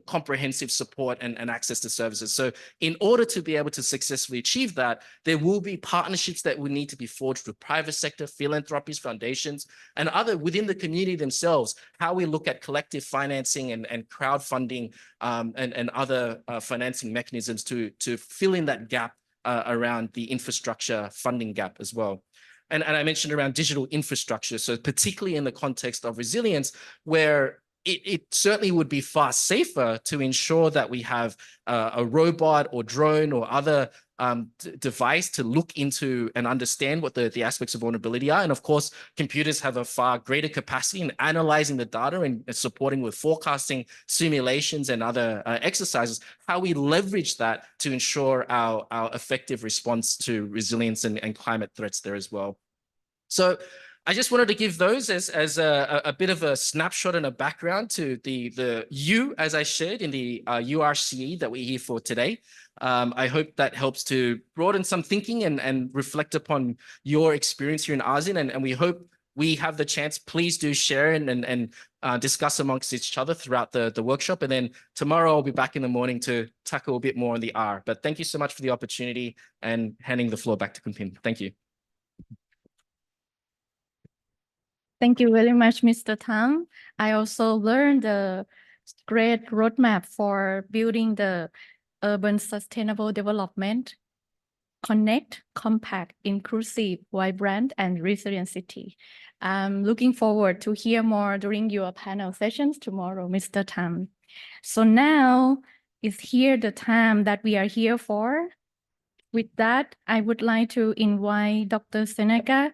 comprehensive support and access to services. So in order to be able to successfully achieve that, there will be partnerships that will need to be forged with private sector, philanthropies, foundations, and other within the community themselves, how we look at collective financing and crowdfunding and other financing mechanisms to fill in that gap around the infrastructure funding gap as well. And I mentioned around digital infrastructure, so particularly in the context of resilience, where it certainly would be far safer to ensure that we have a robot or drone or other device to look into and understand what the aspects of vulnerability are. And of course, computers have a far greater capacity in analyzing the data and supporting with forecasting, simulations, and other exercises, how we leverage that to ensure our effective response to resilience and climate threats there as well. So I just wanted to give those as a bit of a snapshot and a background to the U, as I shared in the URCE that we're here for today. I hope that helps to broaden some thinking and reflect upon your experience here in ASEAN. And we hope we have the chance, please do share and discuss amongst each other throughout the workshop. And then tomorrow I'll be back in the morning to tackle a bit more on the R. But thank you so much for the opportunity, and handing the floor back to Kun Pin. Thank you. Thank you very much, Mr. Tam. I also learned great roadmap for building the urban sustainable development, connect, compact, inclusive, vibrant, and resilient city. I'm looking forward to hear more during your panel sessions tomorrow, Mr. Tam. So now is here the time that we are here for. With that, I would like to invite Dr. Seneka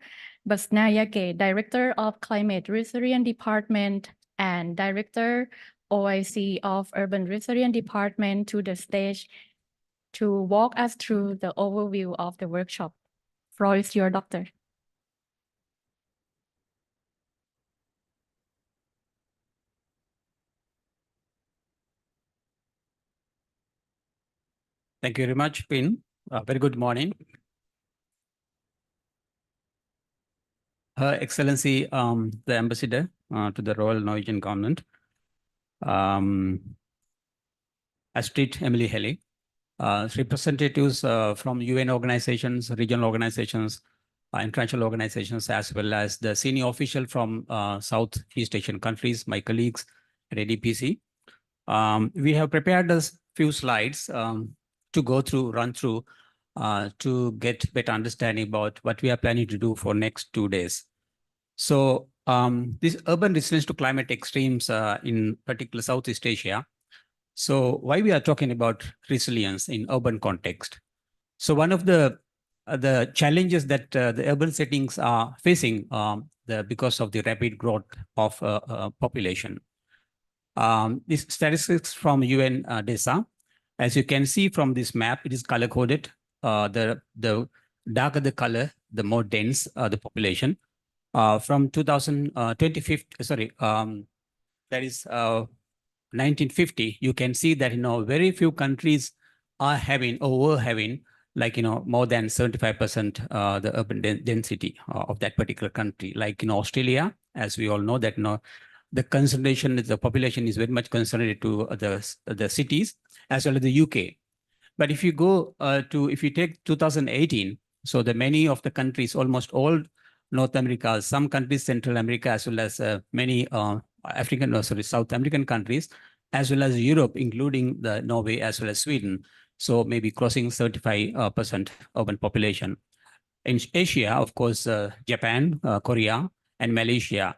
Basnayake, Director of Climate Resilience Department and Director OIC of Urban Resilience Department to the stage to walk us through the overview of the workshop. Floor is your doctor. Thank you very much, Pin. Very good morning. Her Excellency, the Ambassador to the Royal Norwegian Government, Astrid Emily Helle, representatives from UN organizations, regional organizations, international organizations, as well as the senior official from Southeast Asian countries, my colleagues at ADPC. We have prepared a few slides to run through, to get better understanding about what we are planning to do for next 2 days. So this urban resilience to climate extremes in particular Southeast Asia. So why we are talking about resilience in urban context? So one of the challenges that the urban settings are facing because of the rapid growth of population. This statistics from UN DESA. As you can see from this map, it is color coded. The darker the color, the more dense the population. From 1950, you can see that very few countries are having or were having more than 75% the urban density of that particular country. Like in Australia, as we all know that the concentration, the population is very much concentrated to the cities, as well as the UK. But if you go if you take 2018, so many of the countries, almost all North America, some countries, Central America, as well as many South American countries, as well as Europe, including the Norway, as well as Sweden. So maybe crossing 35% urban population. In Asia, of course, Japan, Korea, and Malaysia.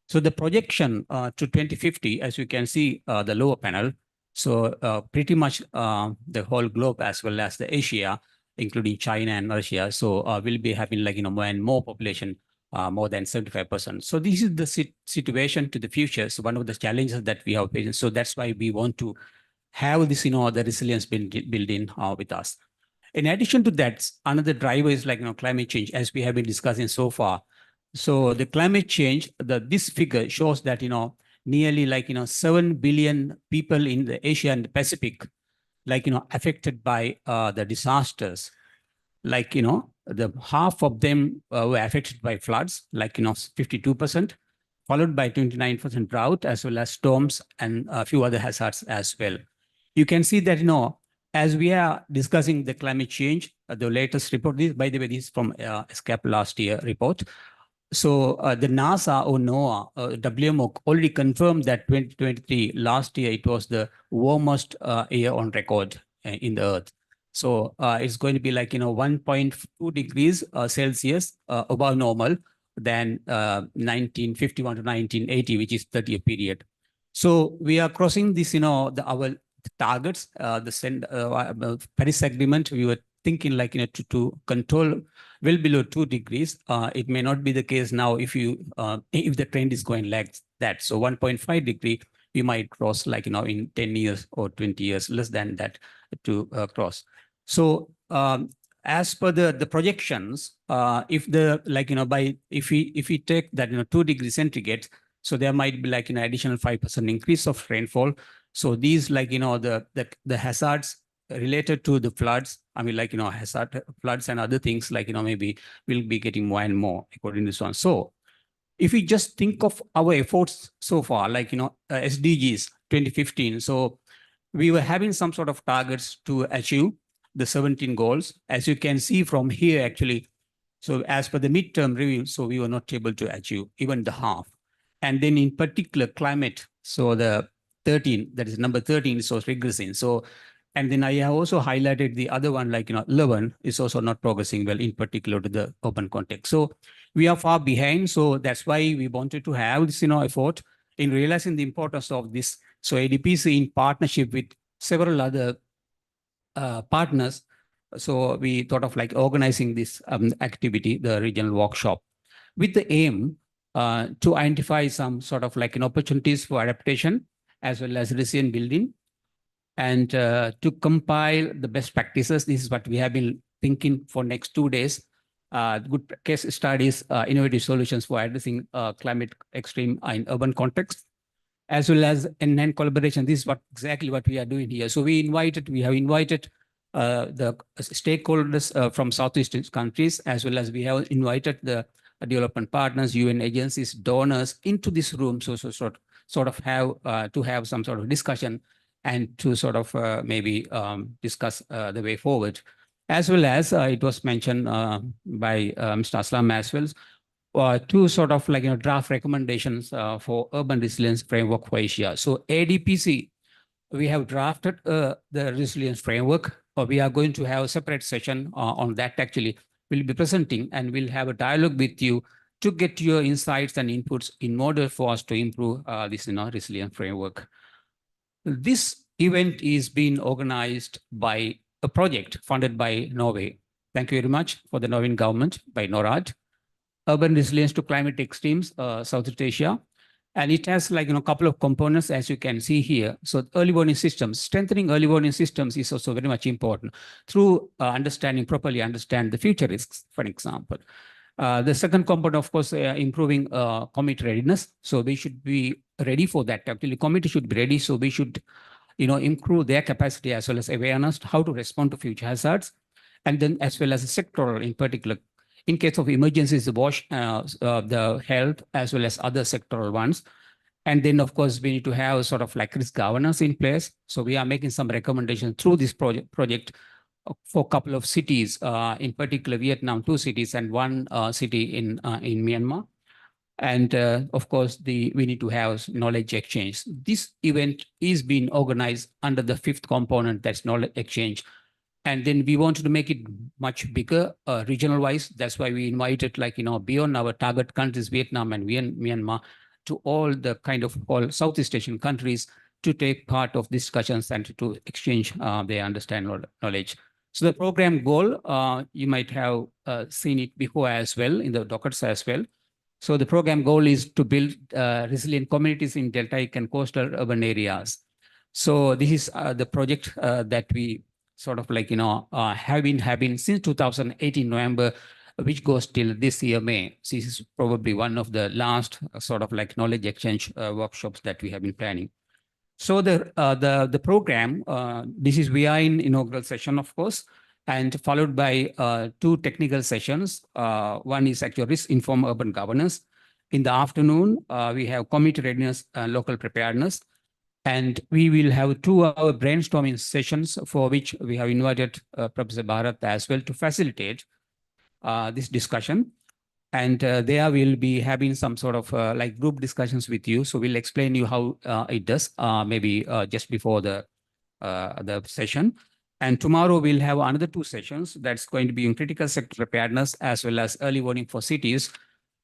So the projection to 2050, as you can see the lower panel, so pretty much the whole globe, as well as the Asia, including China and Russia, so we'll be having more and more population, more than 75%. So this is the situation to the future. So one of the challenges that we have faced. So that's why we want to have this, the resilience built in with us. In addition to that, another driver is climate change, as we have been discussing so far. So the climate change, this figure shows that nearly 7 billion people in the Asia and the Pacific, affected by the disasters. The half of them were affected by floods, 52%, followed by 29% drought, as well as storms and a few other hazards as well. You can see that as we are discussing the climate change, the latest report, by the way, this is from ESCAP last year report. So the NASA or NOAA, WMO already confirmed that 2023, last year, it was the warmest year on record in the Earth. So it's going to be 1.2 degrees Celsius above normal than 1951 to 1980, which is 30-year period. So we are crossing this, our targets, the Paris Agreement. We were thinking to control well below 2 degrees. It may not be the case now if the trend is going like that. So 1.5 degree, we might cross in 10 years or 20 years, less than that to cross. So as per the projections, if we take that 2 degrees centigrade, so there might be additional 5% increase of rainfall. So these the hazards related to the floods, hazard floods and other things maybe will be getting more and more according to this one. So if we just think of our efforts so far, SDGs 2015, so we were having some sort of targets to achieve the 17 goals. As you can see from here, actually, so as per the midterm review, so we were not able to achieve even the half. And then in particular climate, so the 13, that is number 13 is also regressing. So, and then I have also highlighted the other one, like, 11 is also not progressing well, in particular to the urban context. So we are far behind. So that's why we wanted to have this, effort in realizing the importance of this. So ADPC, in partnership with several other partners, so we thought of like organizing this activity, the regional workshop, with the aim to identify some sort of like opportunities for adaptation as well as resilient building, and to compile the best practices. This is what we have been thinking for next 2 days. Good case studies, innovative solutions for addressing climate extreme in urban context, as well as enhanced collaboration. This is exactly what we are doing here. So we have invited the stakeholders from Southeast countries, as well as we have invited the development partners, UN agencies, donors into this room. So sort of have to have some sort of discussion and to sort of maybe discuss the way forward. As well as it was mentioned by Mr. Aslam as well, two sort of like draft recommendations for urban resilience framework for Asia. So ADPC, we have drafted the resilience framework. We are going to have a separate session on that. Actually, we'll be presenting and we'll have a dialogue with you to get your insights and inputs in order for us to improve this resilience framework. This event is being organized by a project funded by Norway. Thank you very much for the Norwegian government by NORAD. Urban resilience to climate extremes, Southeast Asia. And it has like a couple of components, as you can see here. So early warning systems, strengthening early warning systems is also very much important through properly understand the future risks, for example. The second component, of course, improving community readiness. So we should be ready for that. Actually, community should be ready. So we should, improve their capacity as well as awareness how to respond to future hazards. And then as well as sectoral in particular, in case of emergencies, the health as well as other sectoral ones. And then, of course, we need to have sort of like risk governance in place. So we are making some recommendations through this project for a couple of cities, in particular Vietnam, 2 cities and 1 city in Myanmar. And of course, we need to have knowledge exchange. This event is being organized under the 5th component, that's knowledge exchange. And then we wanted to make it much bigger, regional wise. That's why we invited beyond our target countries, Vietnam and Myanmar, to all the kind of all Southeast Asian countries to take part of discussions and to exchange their understanding knowledge. So the program goal, you might have seen it before as well in the dockets as well. So the program goal is to build resilient communities in deltaic and coastal urban areas. So this is the project that we sort of have been since 2018 November, which goes till this year May. This is probably one of the last sort of like knowledge exchange workshops that we have been planning. So the program, we are in inaugural session, of course, and followed by 2 technical sessions. One is actually risk-informed urban governance. In the afternoon, we have community readiness and local preparedness. And we will have 2-hour brainstorming sessions for which we have invited Professor Bharat as well to facilitate this discussion. And there we'll be having some sort of like group discussions with you. So we'll explain you how it does, maybe just before the session. And tomorrow we'll have another 2 sessions that's going to be in critical sector preparedness as well as early warning for cities.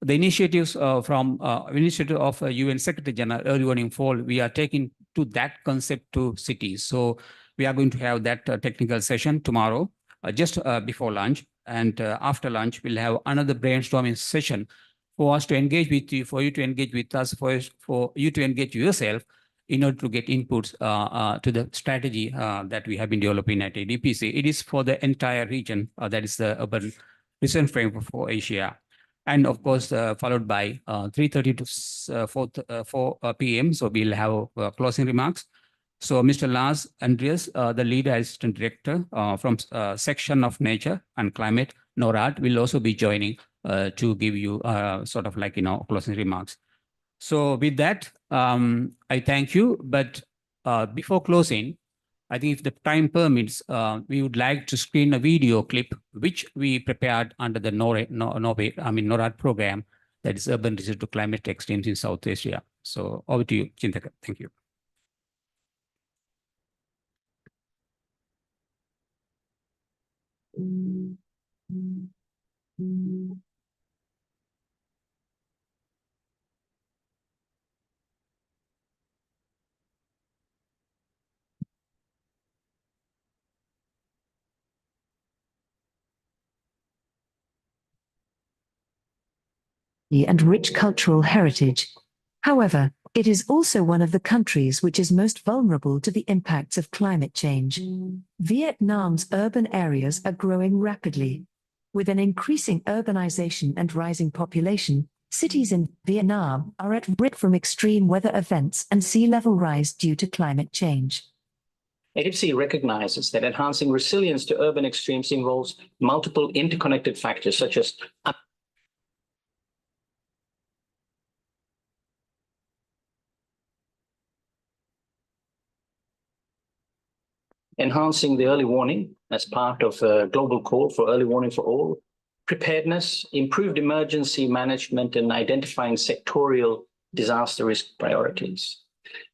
The initiatives from initiative of UN Secretary General Early Warning Fall, we are taking to that concept to cities. So we are going to have that technical session tomorrow, just before lunch. And after lunch, we'll have another brainstorming session for us to engage with you, for you to engage with us, for you to engage yourself in order to get inputs to the strategy that we have been developing at ADPC. It is for the entire region, that is the urban resilience framework for Asia. And of course, followed by 3:30 to 4 p.m. So we'll have closing remarks. So Mr. Lars Andreas, the lead assistant director from section of nature and climate, NORAD, will also be joining to give you sort of like, closing remarks. So with that, I thank you. But before closing, I think if the time permits, we would like to screen a video clip which we prepared under the NORAD program, that is Urban Resilience to Climate Extremes in South Asia. So over to you, Chintaka. Thank you. And rich cultural heritage. However, it is also one of the countries which is most vulnerable to the impacts of climate change. Vietnam's urban areas are growing rapidly. With an increasing urbanization and rising population, cities in Vietnam are at risk from extreme weather events and sea level rise due to climate change. ADIPC recognizes that enhancing resilience to urban extremes involves multiple interconnected factors such as enhancing the early warning as part of a global call for early warning for all, preparedness, improved emergency management, and identifying sectorial disaster risk priorities.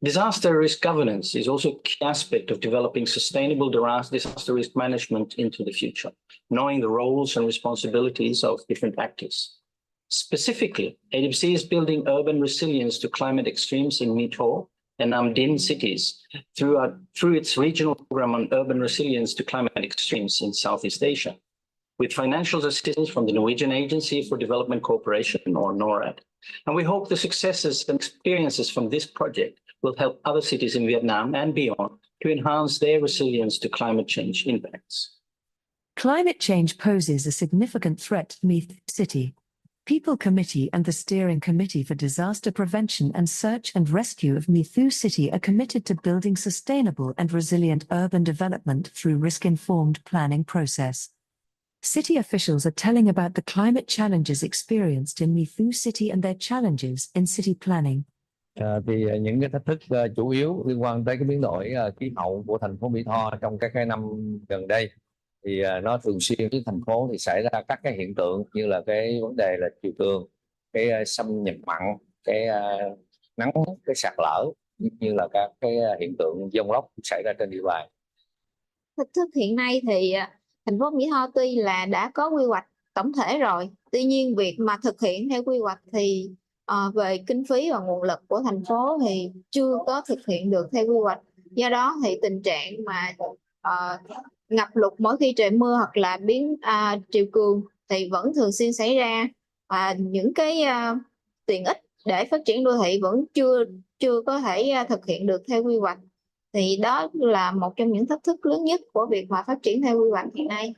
Disaster risk governance is also a key aspect of developing sustainable disaster risk management into the future, knowing the roles and responsibilities of different actors. Specifically, ADIPC is building urban resilience to climate extremes in My Tho and Nam Dinh cities through its regional program on urban resilience to climate extremes in Southeast Asia, with financial assistance from the Norwegian Agency for Development Cooperation, or NORAD. And we hope the successes and experiences from this project will help other cities in Vietnam and beyond to enhance their resilience to climate change impacts. Climate change poses a significant threat to My Tho City. People Committee and the Steering Committee for Disaster Prevention and Search and Rescue of My Tho City are committed to building sustainable and resilient urban development through risk-informed planning process. City officials are telling about the climate challenges experienced in My Tho City and their challenges in city planning. Thì những cái thách thức chủ yếu liên quan tới cái biến đổi khí hậu của thành phố Mỹ Tho trong các cái năm gần đây thì nó thường xuyên với thành phố thì xảy ra các cái hiện tượng như là cái vấn đề là triều cường, cái xâm nhập mặn, cái nắng, cái sạt lở, như là các cái hiện tượng dông lốc xảy ra trên địa bàn. Thách thức hiện nay thì thành phố Mỹ Tho tuy là đã có quy hoạch tổng thể rồi, tuy nhiên việc mà thực hiện theo quy hoạch thì về kinh phí và nguồn lực của thành phố thì chưa có thực hiện được theo quy hoạch. Do đó thì tình trạng mà ngập lụt mỗi khi trời mưa hoặc là triều cường thì vẫn thường xuyên xảy ra, và những cái tiện ích để phát triển đô thị vẫn chưa có thể thực hiện được theo quy hoạch. Thì đó là một trong những thách thức lớn nhất của việc mà phát triển theo quy hoạch hiện nay.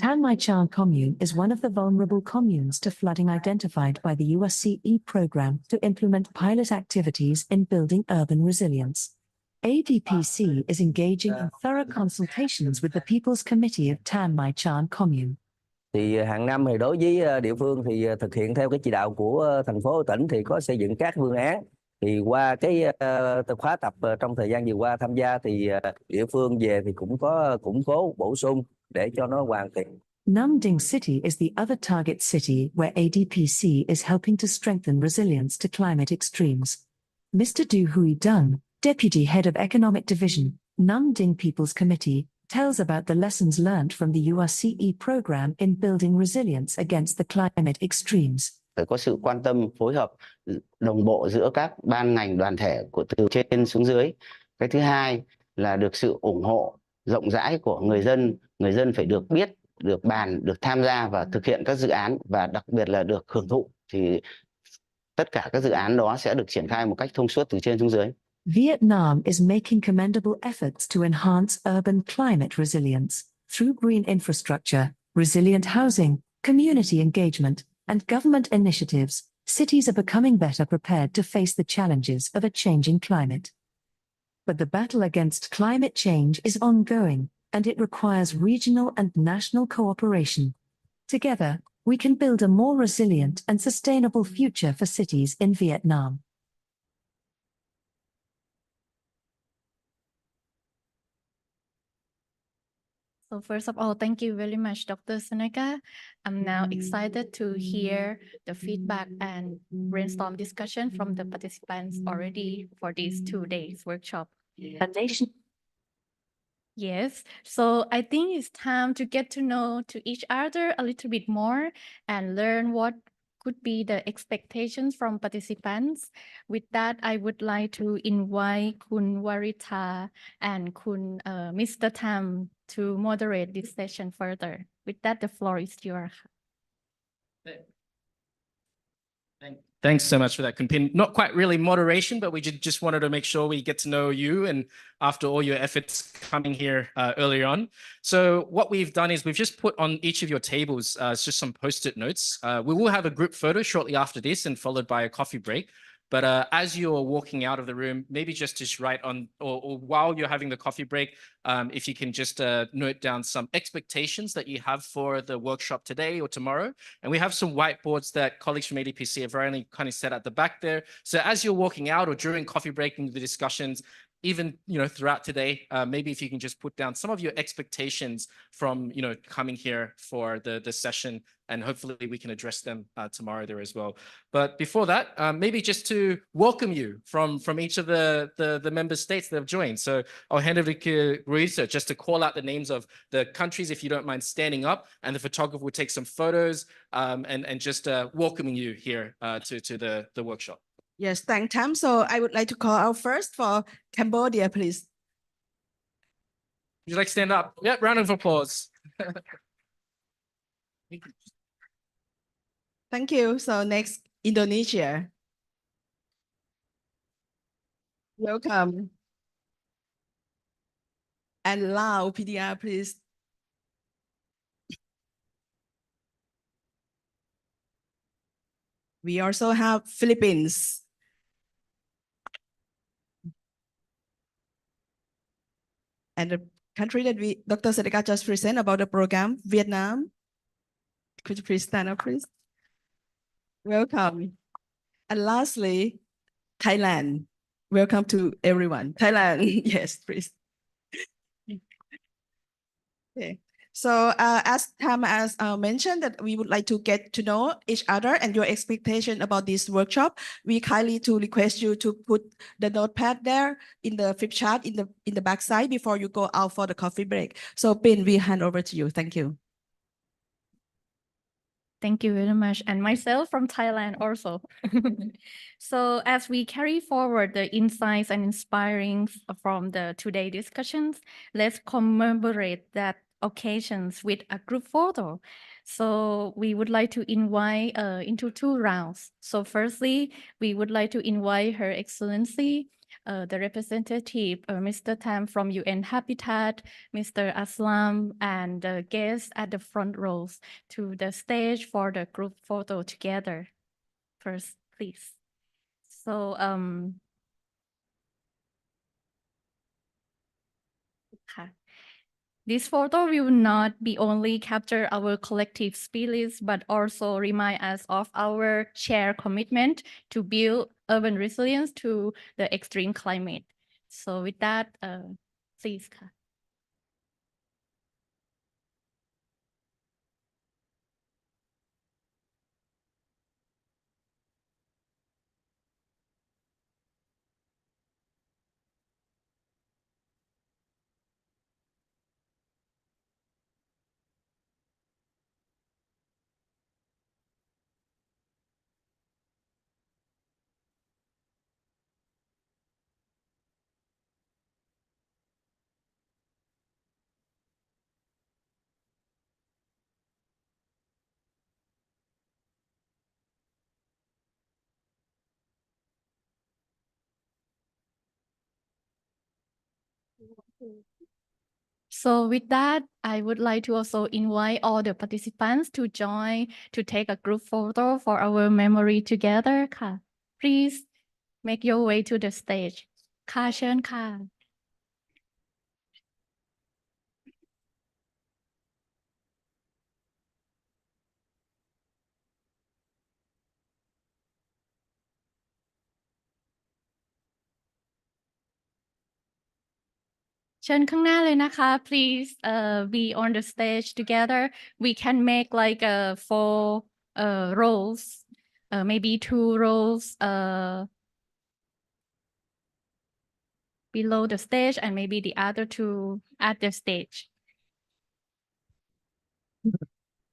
Tan My Chan commune is one of the vulnerable communes to flooding identified by the USCE program to implement pilot activities in building urban resilience. ADPC is engaging in thorough consultations with the People's Committee of Tan My Chan commune. Thì hàng năm thì đối với địa phương thì thực hiện theo cái chỉ đạo của thành phố tỉnh thì có xây dựng các phương án. Thì qua cái khóa tập trong thời gian vừa qua tham gia thì địa phương về thì cũng có củng cố bổ sung để cho nó hoàn thiện. Nam Dinh City is the other target city where ADPC is helping to strengthen resilience to climate extremes. Mr. Du Huy Dun, Deputy Head of Economic Division, Nam Dinh People's Committee, tells about the lessons learned from the USCE program in building resilience against the climate extremes. Phải có sự quan tâm phối hợp đồng bộ giữa các ban ngành đoàn thể của từ trên xuống dưới. Cái thứ hai là được sự ủng hộ rộng rãi của người dân phải được biết, được bàn, được tham gia và thực hiện các dự án, và đặc biệt là được hưởng thụ, thì tất cả các dự án đó sẽ được triển khai một cách thông suốt từ trên xuống dưới. Vietnam is making commendable efforts to enhance urban climate resilience through green infrastructure, resilient housing, community engagement, and government initiatives. Cities are becoming better prepared to face the challenges of a changing climate. But the battle against climate change is ongoing, and it requires regional and national cooperation. Together, we can build a more resilient and sustainable future for cities in Vietnam. So first of all, thank you very much, Dr. Seneca. I'm now excited to hear the feedback and brainstorm discussion from the participants already for these 2 days workshop. A nation Yes, so I think it's time to get to know to each other a little bit more and learn what could be the expectations from participants. With that, I would like to invite Kun Warita and Kun Mr. Tam to moderate this session further. With that, the floor is yours. Thanks so much for that, Kunpin. Not quite really moderation, but we just wanted to make sure we get to know you and after all your efforts coming here earlier on. So what we've done is we've just put on each of your tables just some post-it notes. We will have a group photo shortly after this and followed by a coffee break. But as you're walking out of the room, maybe just write on, or while you're having the coffee break, if you can just note down some expectations that you have for the workshop today or tomorrow. And we have some whiteboards that colleagues from ADPC have already kind of set at the back there. So as you're walking out or during coffee break and the discussions, even throughout today, maybe if you can just put down some of your expectations from coming here for the session, and hopefully we can address them tomorrow there as well. But before that, maybe just to welcome you from each of the member states that have joined. So I'll hand over to Ruisa just to call out the names of the countries, if you don't mind standing up, and the photographer will take some photos and just welcoming you here to the workshop. Yes, thanks, Tam. So I would like to call out first for Cambodia, please. Would you like to stand up? Yep, round of applause. Thank you. So next, Indonesia. Welcome. And Laos, PDR, please. We also have Philippines. And the country that Dr. Sedeka just presented about the program, Vietnam. Could you please stand up, please? Welcome. And lastly, Thailand. Welcome to everyone. Thailand, yes, please. Okay. So as Tam has mentioned that we would like to get to know each other and your expectation about this workshop, we kindly to request you to put the notepad there in the flip chart in the back side before you go out for the coffee break. So Pin, we hand over to you. Thank you. Thank you very much. And myself from Thailand also. So as we carry forward the insights and inspiring from the today discussions, let's commemorate that occasions with a group photo. So we would like to invite into two rounds. So firstly, we would like to invite Her Excellency, the representative, Mr. Tam from UN Habitat, Mr. Aslam, and the guests at the front rows to the stage for the group photo together. First, please. So, this photo will not be only capture our collective spirits, but also remind us of our shared commitment to build urban resilience to the extreme climate. So with that, please. So with that, I would like to also invite all the participants to join to take a group photo for our memory together. Please make your way to the stage. ค่ะเชิญค่ะ เชิญข้างหน้าเลยนะคะ please be on the stage together. We can make like 4 rows, maybe 2 rows below the stage and maybe the other two at the stage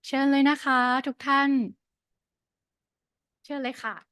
เชิญเลยนะคะทุกท่านเชิญเลยค่ะ